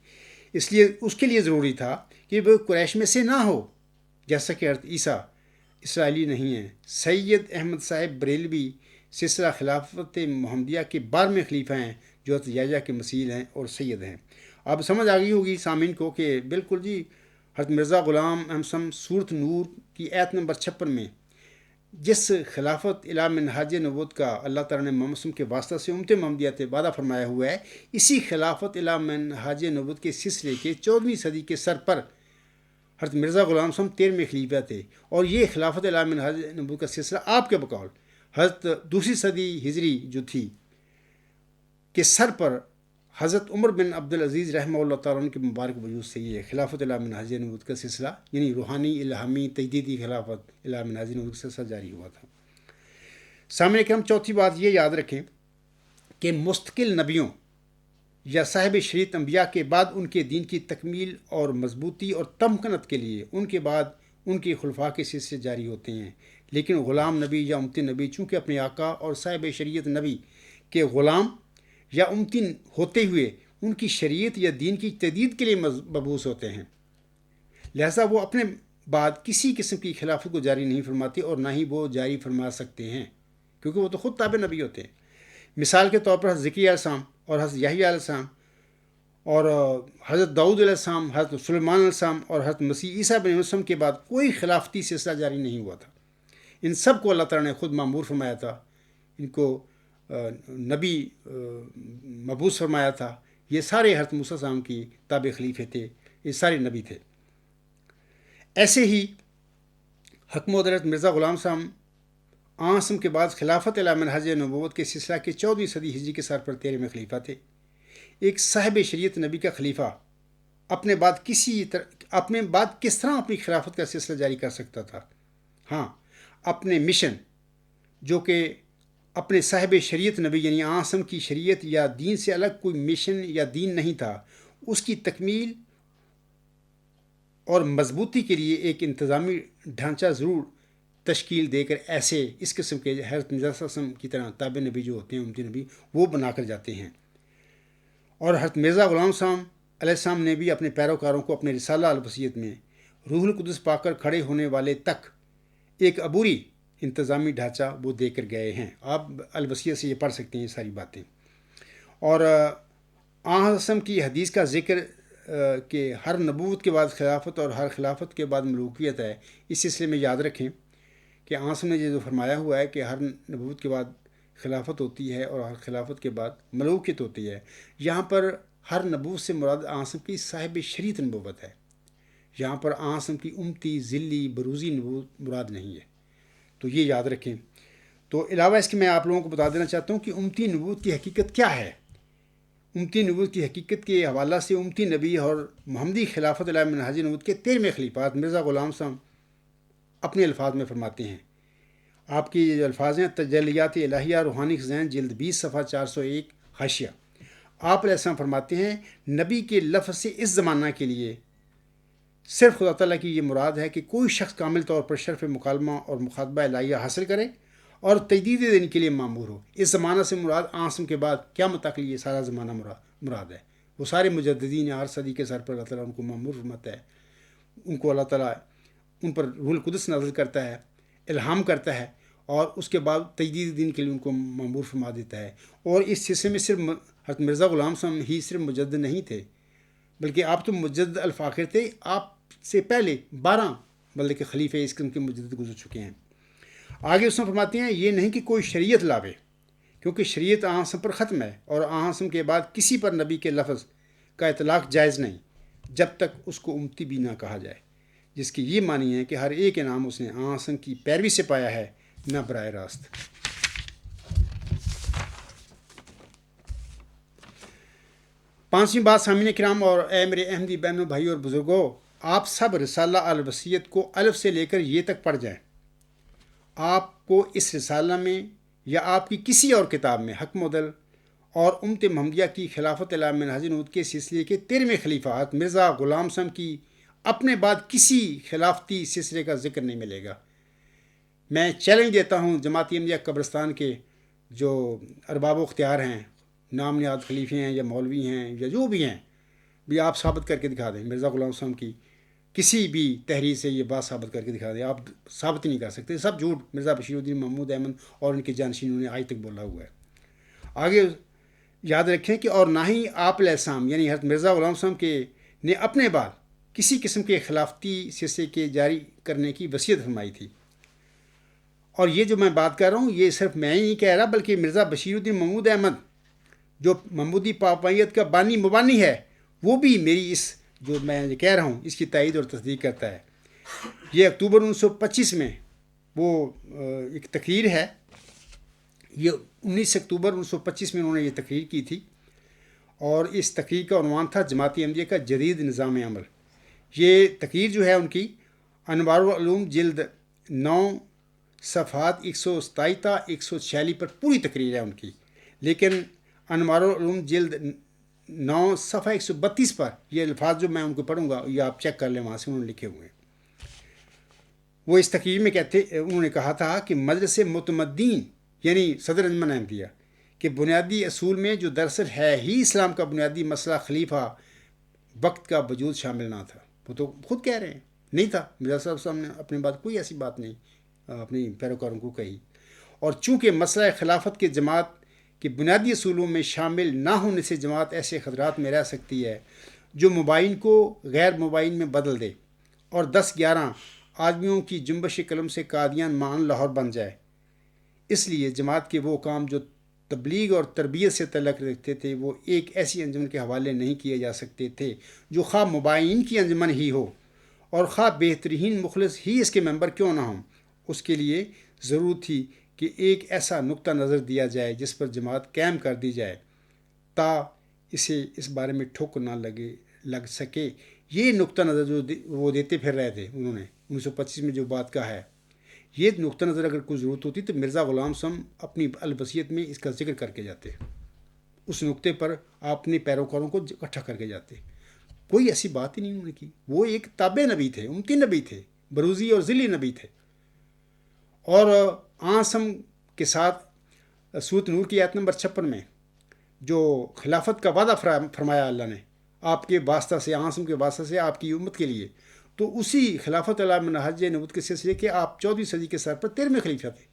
[SPEAKER 1] اس لیے اس کے لیے ضروری تھا کہ وہ قریش میں سے نہ ہو جیسا کہ حضرت عیسیٰ اسرائیلی نہیں ہیں. سید احمد صاحب بریلوی سلسلہ خلافت محمدیہ کے 12ویں خلیفہ ہیں جو حضرت یحییٰ کے مثیل ہیں اور سید ہیں. اب سمجھ آ گئی ہوگی سامعین کو کہ بالکل جی حضرت مرزا غلام احمد صاحب سورت نور کی آیت نمبر 56 میں جس خلافت الی منہاج نبوت کا اللہ تعالیٰ نے محمد صلی اللہ علیہ وسلم کے واسطہ سے امت محمدیہ سے وعدہ فرمایا ہوا ہے، اسی خلافت الی منہاج نبوت کے سلسلے کے 14ویں صدی کے سر پر حضرت مرزا غلام صاحب 13ویں خلیفہ تھے. اور یہ خلافت الی منہاج نبوت کا سلسلہ آپ کے بقول حضرت دوسری صدی ہجری جو تھی کے سر پر حضرت عمر بن عبدالعزیز رحمہ اللہ تعالیٰ عنہ کے مبارک وجود سے یہ خلافت الی منہاج نبوت کا سلسلہ یعنی روحانی الہامی تجدیدی خلافت الی منہاج نبوت کا سلسلہ جاری ہوا تھا. سامنے کہ ہم چوتھی بات یہ یاد رکھیں کہ مستقل نبیوں یا صاحب شریعت انبیاء کے بعد ان کے دین کی تکمیل اور مضبوطی اور تمکنت کے لیے ان کے بعد ان کے خلفاء کے سلسلے جاری ہوتے ہیں. لیکن غلام نبی یا امتی نبی چونکہ اپنے آقا اور صاحب شریعت نبی کے غلام یا امتی ہوتے ہوئے ان کی شریعت یا دین کی تجدید کے لیے مبعوث ہوتے ہیں، لہذا وہ اپنے بعد کسی قسم کی خلافت کو جاری نہیں فرماتے اور نہ ہی وہ جاری فرما سکتے ہیں کیونکہ وہ تو خود تابع نبی ہوتے ہیں. مثال کے طور پر حضرت زکریا علیہ السلام اور حضرت یحییٰ علیہ السلام اور حضرت داؤد علیہ السلام، حضرت سلیمان علیہ السلام اور حضرت مسیح عیسیٰ بن مریم کے بعد کوئی خلافتی سلسلہ جاری نہیں ہوا تھا. ان سب کو اللہ تعالیٰ نے خود مامور فرمایا تھا، ان کو نبی مبعوث فرمایا تھا. یہ سارے حضرت موسیٰ علیہ السلام کی تابع خلیفے تھے، یہ سارے نبی تھے. ایسے ہی حکم حضرت مرزا غلام صاحب آسم کے بعد خلافت الی منہاج نبوت کے سلسلہ کے 14ویں صدی ہجری کے سر پر 13ویں خلیفہ تھے. ایک صاحب شریعت نبی کا خلیفہ اپنے بعد کس طرح اپنی خلافت کا سلسلہ جاری کر سکتا تھا؟ ہاں، اپنے مشن جو کہ اپنے صاحب شریعت نبی یعنی آسم کی شریعت یا دین سے الگ کوئی مشن یا دین نہیں تھا، اس کی تکمیل اور مضبوطی کے لیے ایک انتظامی ڈھانچہ ضرور تشکیل دے کر ایسے اس قسم کے حضرت مرزا صلی اللہ علیہ وسلم کی طرح تابع نبی جو ہوتے ہیں امتی نبی وہ بنا کر جاتے ہیں. اور حضرت مرزا غلام صاحب علیہ السلام نے بھی اپنے پیروکاروں کو اپنے رسالہ الوصیت میں روح القدس پا کر کھڑے ہونے والے تک ایک عبوری انتظامی ڈھانچہ وہ دے کر گئے ہیں. آپ الوصیت سے یہ پڑھ سکتے ہیں یہ ساری باتیں. اور آن کی حدیث کا ذکر کہ ہر نبوت کے بعد خلافت اور ہر خلافت کے بعد ملوکیت ہے، اس سلسلے میں یاد رکھیں کہ آن نے یہ جو فرمایا ہوا ہے کہ ہر نبوت کے بعد خلافت ہوتی ہے اور ہر خلافت کے بعد ملوکیت ہوتی ہے. یہاں پر ہر نبوت سے مراد آن کی صاحب شریعت نبوت ہے. یہاں پر آن کی امتی ذلی بروزی نبوت مراد نہیں ہے، تو یہ یاد رکھیں. تو علاوہ اس کے میں آپ لوگوں کو بتا دینا چاہتا ہوں کہ امتی نبوت کی حقیقت کیا ہے. امتی نبوت کی حقیقت کے حوالہ سے امتی نبی اور محمدی خلافت علی منہاج نبوت کے 13ویں خلیفہ مرزا غلام صاحب اپنے الفاظ میں فرماتے ہیں. آپ کی یہ جو الفاظ ہیں تجلیات الہیہ روحانی خزائن جلد 20 صفحہ 401 حاشیہ. آپ علیہ السلام فرماتے ہیں نبی کے لفظ سے اس زمانہ کے لیے صرف خدا تعالیٰ کی یہ مراد ہے کہ کوئی شخص کامل طور پر شرف مکالمہ اور مخاطبہ الہیہ حاصل کرے اور تجدید دین کے لیے معمور ہو۔ اس زمانہ سے مراد آسم کے بعد قیامت تک یہ سارا زمانہ مراد ہے۔ وہ سارے مجددین ہر صدی کے سر پر اللہ تعالیٰ ان کو معمور فرماتا ہے، ان کو اللہ تعالیٰ ان پر روح القدس نازل کرتا ہے، الہام کرتا ہے، اور اس کے بعد تجدید دین کے لیے ان کو معمور فرما دیتا ہے۔ اور اس سلسلے میں صرف حضرت مرزا غلام صاحب ہی صرف مجدد نہیں تھے، بلکہ آپ تو مجدد الفاخر تھے، آپ سے پہلے 12 بلکہ خلیفہ اس قسم کے مجدد گزر چکے ہیں۔ آگے اس میں فرماتے ہیں یہ نہیں کہ کوئی شریعت لاوے، کیونکہ شریعت آسم پر ختم ہے، اور آسم کے بعد کسی پر نبی کے لفظ کا اطلاق جائز نہیں جب تک اس کو امتی بھی نہ کہا جائے، جس کی یہ معنی ہے کہ ہر ایک انعام اس نے آسم کی پیروی سے پایا ہے، نہ براہ راست۔ 5ویں بات سامعین کرام اور اے میرے احمدی بہنوں، بھائی اور بزرگوں، آپ سب رسالہ الوصیت کو الف سے لے کر یہ تک پڑھ جائیں۔ آپ کو اس رسالہ میں یا آپ کی کسی اور کتاب میں حکم عدل اور امت محمدیہ کی خلافت علی منہج نبوت کے سلسلے کے 13ویں خلیفہ حضرت مرزا غلام صاحب کی اپنے بعد کسی خلافتی سلسلے کا ذکر نہیں ملے گا۔ میں چیلنج دیتا ہوں جماعت احمدیہ قبرستان کے جو ارباب و اختیار ہیں، نام نہاد خلیفے ہیں یا مولوی ہیں یا جو بھی ہیں، بھی آپ ثابت کر کے دکھا دیں مرزا غلام صاحب کی کسی بھی تحریر سے یہ بات ثابت کر کے دکھا دیں۔ آپ ثابت ہی نہیں کر سکتے، سب جھوٹ مرزا بشیر الدین محمود احمد اور ان کے جانشینوں نے آج تک بولا ہوا ہے۔ آگے یاد رکھیں کہ اور نہ ہی آپ علیہ السلام یعنی حضرت مرزا غلام صاحب کے نے اپنے بعد کسی قسم کے خلافتی سلسلے کے جاری کرنے کی وصیت فرمائی تھی۔ اور یہ جو میں بات کر رہا ہوں یہ صرف میں ہی نہیں کہہ رہا، بلکہ مرزا بشیر الدین محمود احمد جو محمودی پاپائیت کا بانی مبانی ہے، وہ بھی میری اس جو میں کہہ رہا ہوں اس کی تائید اور تصدیق کرتا ہے۔ یہ اکتوبر 1925 میں وہ ایک تقریر ہے، یہ 19 اکتوبر 1925 میں انہوں نے یہ تقریر کی تھی، اور اس تقریر کا عنوان تھا جماعت احمدیہ کا جدید نظام عمل۔ یہ تقریر جو ہے ان کی انوار العلوم جلد 9 صفحات 127 تا 146 پر پوری تقریر ہے ان کی، لیکن انوار العلوم جلد 9 صفحہ 132 پر یہ الفاظ جو میں ان کو پڑھوں گا یہ آپ چیک کر لیں، وہاں سے انہوں نے لکھے ہوئے ہیں۔ وہ اس تقریر میں انہوں نے کہا تھا کہ مجلس متمدین یعنی صدر انجمن احمدیہ کے بنیادی اصول میں جو دراصل ہے ہی اسلام کا بنیادی مسئلہ خلیفہ وقت کا وجود شامل نہ تھا۔ وہ تو خود کہہ رہے ہیں نہیں تھا، مرزا صاحب نے اپنے بعد کوئی ایسی بات نہیں اپنی پیروکاروں کو کہی، اور چونکہ مسئلہ خلافت کے جماعت کے بنیادی اصولوں میں شامل نہ ہونے سے جماعت ایسے خطرات میں رہ سکتی ہے جو مبائن کو غیر مبائن میں بدل دے اور 10-11 آدمیوں کی جنبش قلم سے قادیان مان لاہور بن جائے۔ اس لیے جماعت کے وہ کام جو تبلیغ اور تربیت سے تعلق رکھتے تھے وہ ایک ایسی انجمن کے حوالے نہیں کیے جا سکتے تھے جو خواہ مبائن کی انجمن ہی ہو اور خواہ بہترین مخلص ہی اس کے ممبر کیوں نہ ہوں۔ اس کے لیے ضرورت تھی کہ ایک ایسا نقطہ نظر دیا جائے جس پر جماعت قائم کر دی جائے تا اسے اس بارے میں ٹھوک نہ لگ سکے۔ یہ نقطہ نظر جو وہ دیتے پھر رہے تھے انہوں نے 1925 میں جو بات کہا ہے، یہ نقطہ نظر اگر کوئی ضرورت ہوتی تو مرزا غلام صاحب اپنی الوصیت میں اس کا ذکر کر کے جاتے، اس نقطے پر آپ اپنے پیروکاروں کو اکٹھا کر کے جاتے۔ کوئی ایسی بات ہی نہیں انہوں نے کی۔ وہ ایک تابع نبی تھے، امتی نبی تھے، بروزی اور ذلی نبی تھے، اور آسم کے ساتھ سورۃ نور کی آیت نمبر 56 میں جو خلافت کا وعدہ فرمایا اللہ نے آپ کے واسطہ سے، آسم کے واسطہ سے آپ کی امت کے لیے، تو اسی خلافت علی منہج نبوت کے سلسلے کے آپ 14ویں صدی کے سر پر 13ویں خلیفہ تھے۔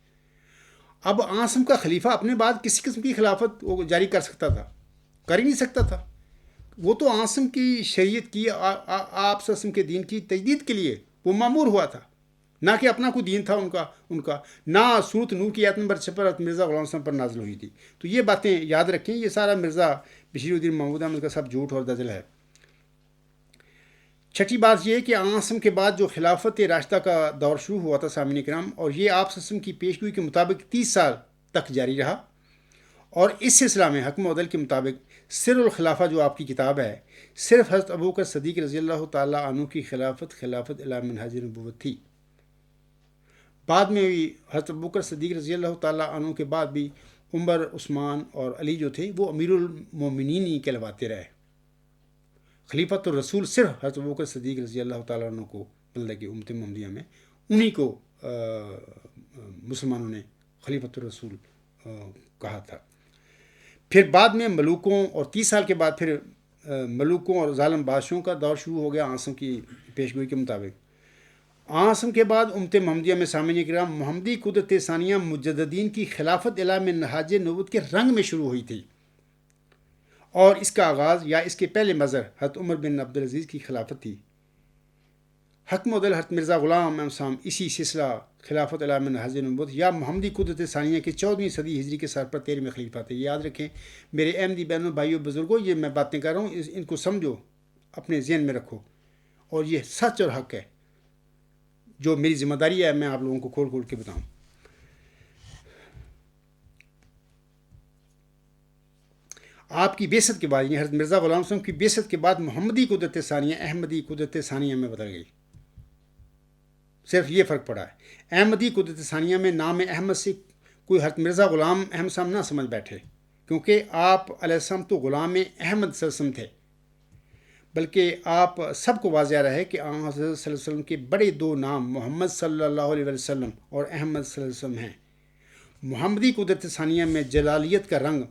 [SPEAKER 1] اب آسم کا خلیفہ اپنے بعد کسی قسم کی خلافت وہ جاری کر سکتا تھا؟ کر ہی نہیں سکتا تھا۔ وہ تو آسم کی شریعت کی آپ وسلم کے دین کی تجدید کے لیے وہ مامور ہوا تھا، نہ کہ اپنا کوئی دین تھا ان کا نہ سورۃ نور کی آیت نمبر 56 مرزا غلام صاحب پر نازل ہوئی تھی۔ تو یہ باتیں یاد رکھیں، یہ سارا مرزا بشیر الدین محمود احمد کا سب جھوٹ اور دجل ہے۔ چھٹی بات یہ کہ آسم کے بعد جو خلافت راشدہ کا دور شروع ہوا تھا سامعین کرام، اور یہ آپ وسلم کی پیشگوئی کے مطابق 30 سال تک جاری رہا، اور اس سلسلہ میں حکم عدل کے مطابق سر الخلافہ جو آپ کی کتاب ہے صرف حضرت ابوبکر صدیق رضی اللہ تعالیٰ عنہ کی خلافت علی منہج نبوت تھی۔ بعد میں بھی حضرت ابوبکر صدیق رضی اللہ تعالیٰ عنہ کے بعد بھی عمر، عثمان اور علی جو تھے وہ امیر المومنین ہی کہلواتے رہے۔ خلیفۃ الرسول صرف حضرت ابوبکر صدیق رضی اللہ تعالیٰ عنہ کو، مطلب کہ امت محمدیہ میں انہی کو مسلمانوں نے خلیفۃ الرسول کہا تھا۔ پھر بعد میں ملوکوں اور 30 سال کے بعد پھر ملوکوں اور ظالم بادشاہوں کا دور شروع ہو گیا عاصم کی پیشگوئی کے مطابق۔ عاصم کے بعد امت محمدیہ میں سامعین کرام محمدی قدرت ثانیہ مجددین کی خلافت اعلیٰ میں نہاج نبوت کے رنگ میں شروع ہوئی تھی، اور اس کا آغاز یا اس کے پہلے مظہر حضرت عمر بن عبدالعزیز کی خلافت تھی۔ حکم عدل حضرت مرزا غلام احمد صاحب اسی سلسلہ خلافت اعلیٰ میں نہاج نبوت یا محمدی قدرت ثانیہ کے 14ویں صدی ہجری کے سر پر 13ویں خلیفہ تھے۔ یہ یاد رکھیں میرے احمدی بہنوں بھائیوں بزرگوں، یہ میں باتیں کر رہا ہوں ان کو سمجھو، اپنے ذہن میں رکھو، اور یہ سچ اور حق ہے، جو میری ذمہ داری ہے میں آپ لوگوں کو کھول کھول کے بتاؤں۔ آپ کی بعثت کے بعد، یعنی حضرت مرزا غلام صاحب کی بعثت کے بعد محمدی قدرت ثانیہ احمدی قدرت ثانیہ میں بدل گئی، صرف یہ فرق پڑا ہے۔ احمدی قدرت ثانیہ میں نام احمد سے کوئی حضرت مرزا غلام احمد صاحب نہ سمجھ بیٹھے، کیونکہ آپ علیہ السلام تو غلام احمد صلی اللہ علیہ وسلم تھے، بلکہ آپ سب کو واضح رہے کہ حضرت صلی اللہ علیہ وسلم کے بڑے دو نام محمد صلی اللہ علیہ وسلم اور احمد صلی اللہ علیہ وسلم ہیں۔ محمدی قدرت ثانیہ میں جلالیت کا رنگ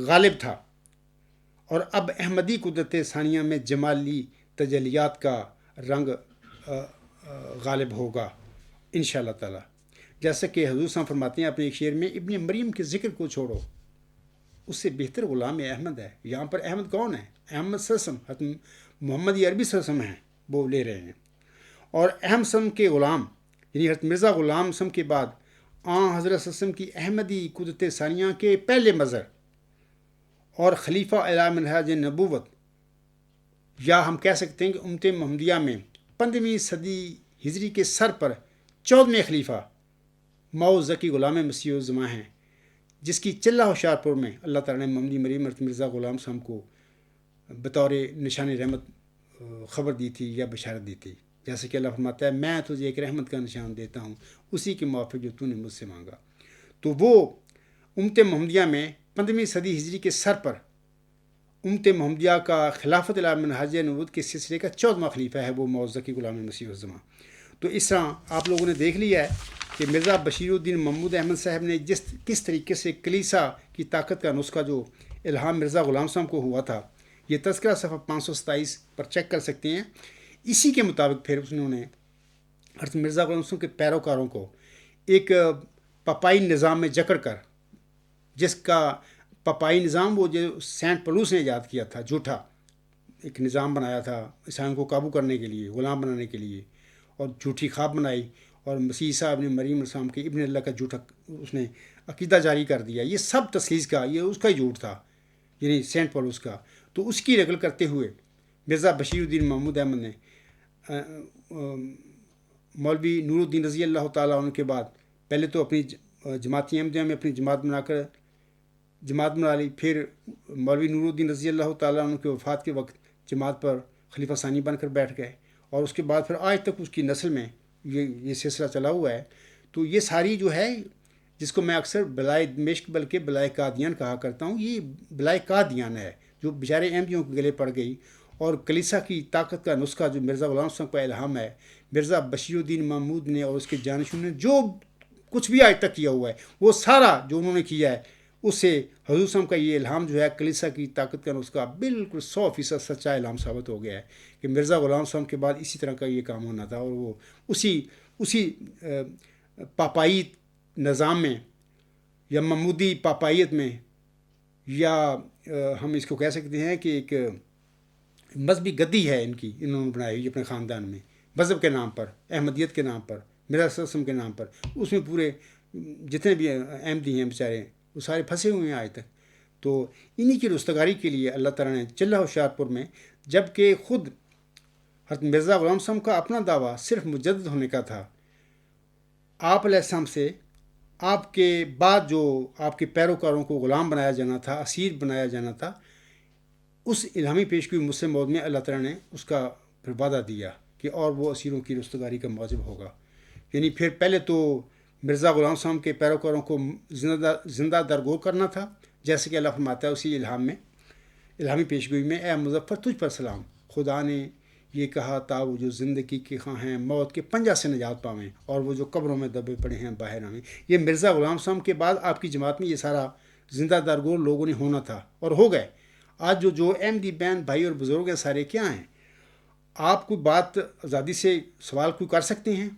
[SPEAKER 1] غالب تھا، اور اب احمدی قدرت ثانیہ میں جمالی تجلیات کا رنگ غالب ہوگا انشاءاللہ تعالی۔ جیسا کہ حضور صاحب فرماتے ہیں اپنے ایک شعر میں، ابن مریم کے ذکر کو چھوڑو، اس سے بہتر غلام احمد ہے۔ یہاں پر احمد کون ہے؟ احمد صلی اللہ علیہ وسلم، محمدی عربی صلی اللہ علیہ وسلم ہیں، وہ لے رہے ہیں۔ اور احمد صلی اللہ علیہ وسلم کے غلام یعنی حضرت مرزا غلام صلی کے بعد حضرت صلی اللہ علیہ وسلم کی احمدی قدرت ثانیہ کے پہلے مظہر اور خلیفہ اعلیٰ من نہاج نبوت، یا ہم کہہ سکتے ہیں کہ امت محمدیہ میں 15ویں صدی ہجری کے سر پر 14ویں خلیفہ مئو ذکی غلام مسیح الزماں ہیں، جس کی چلہ ہوشیارپور میں اللہ تعالیٰ نے محمدی مریم حضرت مرزا غلام صاحب کو بطور نشان رحمت خبر دی تھی یا بشارت دی تھی، جیسے کہ اللہ فرماتا ہے میں تجھے ایک رحمت کا نشان دیتا ہوں اسی کے موافق جو تو نے مجھ سے مانگا۔ تو وہ امت محمدیہ میں 15ویں صدی ہجری کے سر پر امت محمدیہ کا خلافت اعلیٰ من نہاج نبوت کے سلسلے کا 14واں خلیفہ ہے، وہ مئو ذکی غلام مسیح الزماں۔ تو اس طرح آپ لوگوں نے دیکھ لیا ہے کہ مرزا بشیر الدین محمود احمد صاحب نے کس طریقے سے کلیسا کی طاقت کا نسخہ جو الہام مرزا غلام صاحب کو ہوا تھا، یہ تذکرہ صفحہ 527 پر چیک کر سکتے ہیں۔ اسی کے مطابق پھر انہوں نے حضرت مرزا غلام صاحب کے پیروکاروں کو ایک پپائی نظام میں جکڑ کر، جس کا پپائی نظام وہ جو سینٹ پلوس نے ایجاد کیا تھا، جھوٹا ایک نظام بنایا تھا عیسائیوں کو قابو کرنے کے لیے، غلام بنانے کے لیے، اور جھوٹی خواب بنائی، اور مسیح عیسیٰ ابن مریم علیہ السلام کے ابن اللہ کا جھوٹا اس نے عقیدہ جاری کر دیا۔ یہ سب تسلیث کا، یہ اس کا ہی جھوٹ تھا، یعنی سینٹ پولس کا۔ تو اس کی نقل کرتے ہوئے مرزا بشیر الدین محمود احمد نے مولوی نور الدین رضی اللہ تعالیٰ عنہ کے بعد پہلے تو اپنی جماعتی احمدیہ میں اپنی جماعت بنا لی، پھر مولوی نور الدین رضی اللہ تعالیٰ عنہ کے وفات کے وقت جماعت پر خلیفہ ثانی بن کر بیٹھ گئے، اور اس کے بعد پھر آج تک اس کی نسل میں یہ سلسلہ چلا ہوا ہے۔ تو یہ ساری جو ہے، جس کو میں اکثر بلائے دمشق بلکہ بلائے قادیان کہا کرتا ہوں، یہ بلائے قادیان ہے جو بیچارے احمدیوں کے گلے پڑ گئی، اور کلیسا کی طاقت کا نسخہ جو مرزا غلام صاحب کا الہام ہے، مرزا بشیر الدین محمود نے اور اس کے جانشینوں نے جو کچھ بھی آج تک کیا ہوا ہے، وہ سارا جو انہوں نے کیا ہے، اس سے حضور صاحب کا یہ الہام جو ہے کلیسا کی طاقت کا نسخہ بالکل 100% سچا الہام ثابت ہو گیا ہے کہ مرزا غلام صاحب کے بعد اسی طرح کا یہ کام ہونا تھا، اور وہ اسی پاپائی نظام میں یا محمودی پاپائیت میں، یا ہم اس کو کہہ سکتے ہیں کہ ایک مذہبی گدی ہے انہوں نے بنائی ہوئی اپنے خاندان میں، مذہب کے نام پر، احمدیت کے نام پر، مرزا صلی اللہ علیہ وسلم کے نام پر۔ اس میں پورے جتنے بھی احمدی ہیں بیچارے وہ سارے پھنسے ہوئے ہیں آج تک۔ تو انہی کی رستگاری کے لیے اللہ تعالیٰ نے چلہ ہوشیارپور میں، جب کہ خود حضرت مرزا غلام صاحب کا اپنا دعویٰ صرف مجدد ہونے کا تھا، آپ علیہ السلام سے آپ کے بعد جو آپ کے پیروکاروں کو غلام بنایا جانا تھا، اسیر بنایا جانا تھا، اس الہامی پیشگوئی مسلم موعود میں اللہ تعالیٰ نے اس کا پھر وعدہ دیا کہ اور وہ اسیروں کی رستگاری کا موجب ہوگا۔ یعنی پھر پہلے تو مرزا غلام صاحب کے پیروکاروں کو زندہ درگور کرنا تھا، جیسے کہ اللہ فرماتا ہے اسی الہام میں، الہامی پیشگوئی میں، اے مظفر تجھ پر سلام، خدا نے یہ کہا تا وہ جو زندگی کے خواہ ہیں موت کے پنجہ سے نجات پاویں، اور وہ جو قبروں میں دبے پڑے ہیں باہر آویں۔ یہ مرزا غلام صاحب کے بعد آپ کی جماعت میں یہ سارا زندہ دارگور لوگوں نے ہونا تھا اور ہو گئے۔ آج جو احمدی بہن بھائی اور بزرگ ہیں سارے کیا ہیں؟ آپ کوئی بات آزادی سے سوال کوئی کر سکتے ہیں؟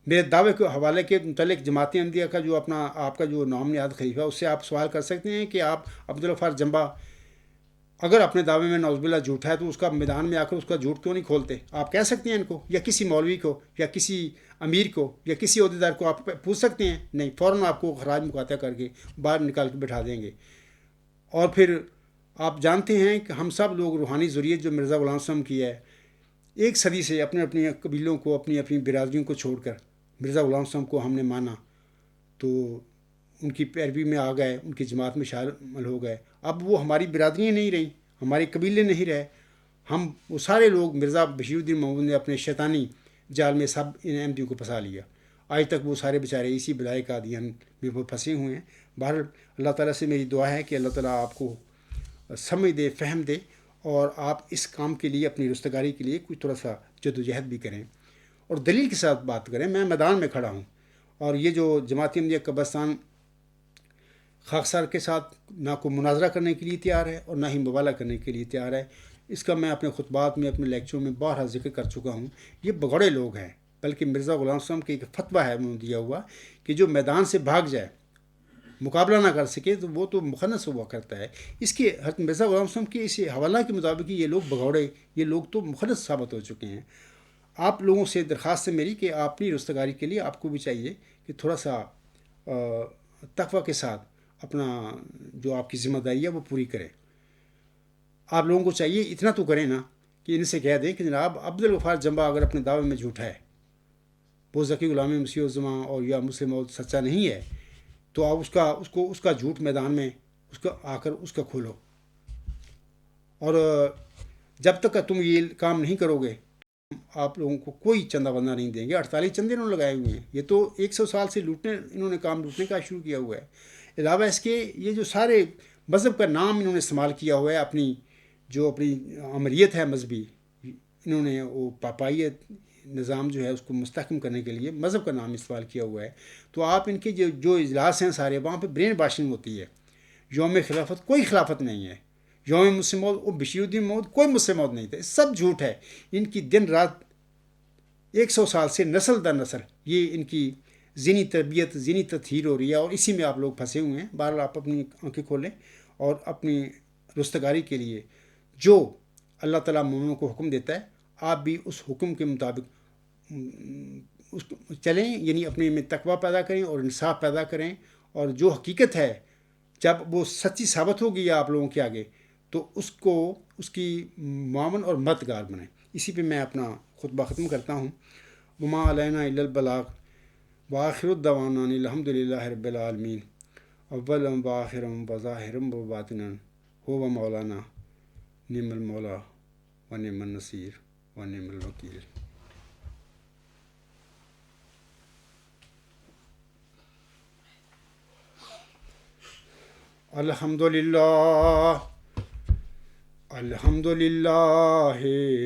[SPEAKER 1] میرے دعوے کے حوالے کے متعلق جماعت احمدیہ کا جو آپ کا جو نام نہاد خلیفہ اس سے آپ سوال کر سکتے ہیں کہ آپ عبدالغفار جمبا اگر اپنے دعوے میں نعوذ باللہ جھوٹا ہے تو اس کا میدان میں آ کر اس کا جھوٹ کیوں نہیں کھولتے؟ آپ کہہ سکتے ہیں ان کو، یا کسی مولوی کو یا کسی امیر کو یا کسی عہدیدار کو آپ پوچھ سکتے ہیں؟ نہیں، فوراً آپ کو خراج مقاطع کر کے باہر نکال کے بٹھا دیں گے۔ اور پھر آپ جانتے ہیں کہ ہم سب لوگ روحانی ضروریت جو مرزا غلام صاحب کی ہے، ایک صدی سے اپنے اپنے قبیلوں کو اپنی اپنی برادریوں کو چھوڑ کر مرزا غلام صاحب کو ہم نے مانا تو ان کی پیروی میں آ گئے، ان کی جماعت میں شامل ہو گئے۔ اب وہ ہماری برادریاں نہیں رہیں، ہمارے قبیلے نہیں رہے، ہم وہ سارے لوگ مرزا بشیر الدین محمود نے اپنے شیطانی جال میں سب ان احمدیوں کو پھنسا لیا۔ آج تک وہ سارے بیچارے اسی بدائے قادیان میں وہ پھنسے ہوئے ہیں۔ بہر اللہ تعالیٰ سے میری دعا ہے کہ اللہ تعالیٰ آپ کو سمجھ دے، فہم دے، اور آپ اس کام کے لیے اپنی رستگاری کے لیے کوئی تھوڑا سا جدوجہد بھی کریں اور دلیل کے ساتھ بات کریں۔ میں میدان میں کھڑا ہوں، اور یہ جو جماعت احمدیہ قبرستان خاکسار کے ساتھ نہ کوئی مناظرہ کرنے کے لیے تیار ہے اور نہ ہی مبالغہ کرنے کے لیے تیار ہے۔ اس کا میں اپنے خطبات میں، اپنے لیکچروں میں بارہا ذکر کر چکا ہوں۔ یہ بگڑے لوگ ہیں، بلکہ مرزا غلام صاحب کے ایک فتویٰ ہے انہوں نے دیا ہوا کہ جو میدان سے بھاگ جائے، مقابلہ نہ کر سکے، تو وہ تو مخنث ہوا کرتا ہے۔ اس کے مرزا غلام صاحب کے اس حوالہ کے مطابق یہ لوگ بگوڑے، یہ لوگ تو مخنث ثابت ہو چکے ہیں۔ آپ لوگوں سے درخواست ہے میری کہ آپ اپنی رستگاری کے لیے آپ کو بھی چاہیے کہ تھوڑا سا تقوی کے ساتھ اپنا جو آپ کی ذمہ داری ہے وہ پوری کریں۔ آپ لوگوں کو چاہیے اتنا تو کریں نا کہ ان سے کہہ دیں کہ جناب عبدالغفار جمبا اگر اپنے دعوے میں جھوٹا ہے، وہ ذکی غلام مسیح الزماں اور یا مسلم موعود سچا نہیں ہے، تو آپ اس کا جھوٹ میدان میں آ کر اس کا کھولو۔ اور جب تک تم یہ کام نہیں کرو گے، آپ لوگوں کو کوئی چندہ بندہ نہیں دیں گے۔ 48 چندے انہوں نے لگائے ہوئے ہیں، یہ تو 100 سال سے انہوں نے کام لوٹنے کا شروع کیا ہوا ہے۔ علاوہ اس کے یہ جو سارے مذہب کا نام انہوں نے استعمال کیا ہوا ہے، اپنی عمریت ہے مذہبی، انہوں نے وہ پاپائیت نظام جو ہے اس کو مستحکم کرنے کے لیے مذہب کا نام استعمال کیا ہوا ہے۔ تو آپ ان کے جو اجلاس ہیں سارے، وہاں پہ برین باشنگ ہوتی ہے۔ یوم خلافت کوئی خلافت نہیں ہے، یوم مسلم موعود بشیر الدین محمود کوئی مسلم موعود نہیں تھا، سب جھوٹ ہے۔ ان کی دن رات 100 سال سے نسل در نسل یہ ان کی ذہنی تربیت، ذہنی تطہیر ہو رہی ہے، اور اسی میں آپ لوگ پھنسے ہوئے ہیں۔ بہرحال آپ اپنی آنکھیں کھولیں اور اپنی رستگاری کے لیے جو اللہ تعالیٰ مومنوں کو حکم دیتا ہے، آپ بھی اس حکم کے مطابق چلیں، یعنی اپنے میں تقوی پیدا کریں اور انصاف پیدا کریں، اور جو حقیقت ہے جب وہ سچی ثابت ہوگی آپ لوگوں کے آگے، تو اس کی معاون اور مددگار بنیں۔ اسی پہ میں اپنا خطبہ ختم کرتا ہوں۔ وما علینا الا البلاغ وآخر الدعوانا الحمد للہ رب العالمین اولًا وآخرًا وظاہرًا وباطنًا هو مولانا نعم المولا ونعم النصیر ونعم الوکیل۔ الحمد للہ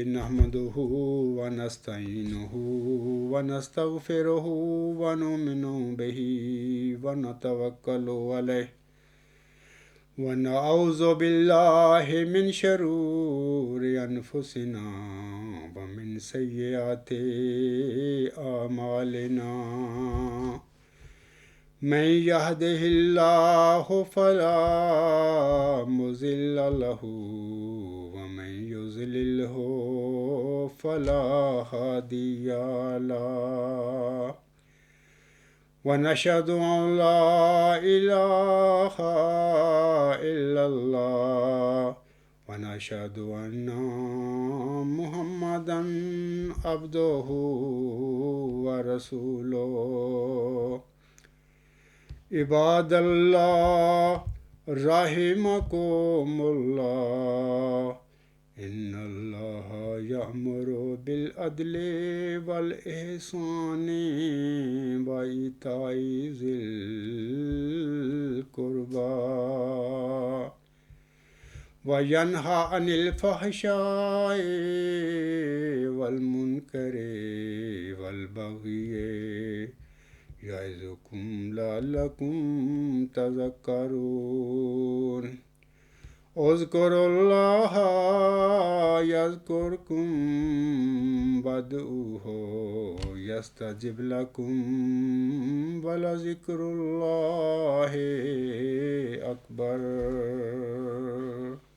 [SPEAKER 1] نحمدہ ونستعینہ ونستغفرہ ونؤمن بہ ونتوکل علیہ ونعوذ باللہ من شرور انفسنا ومن سیئات اعمالنا۔ من يهده الله فلا مضل له ومن يضلله فلا هادي له، ونشهد أن لا إله إلا الله ونشهد أن محمدا عبده ورسوله۔ عباد اللہ رحمکم اللہ، ان اللہ یأمر بالعدل والإحسان وإیتاء ذی القربى وینہا عن الفحشاء والمنکر والبغی یعظکم لعلکم تذکرون اذکروا اللہ یذکرکم وادعوہ یستجب لکم ولذکر اللہ اکبر.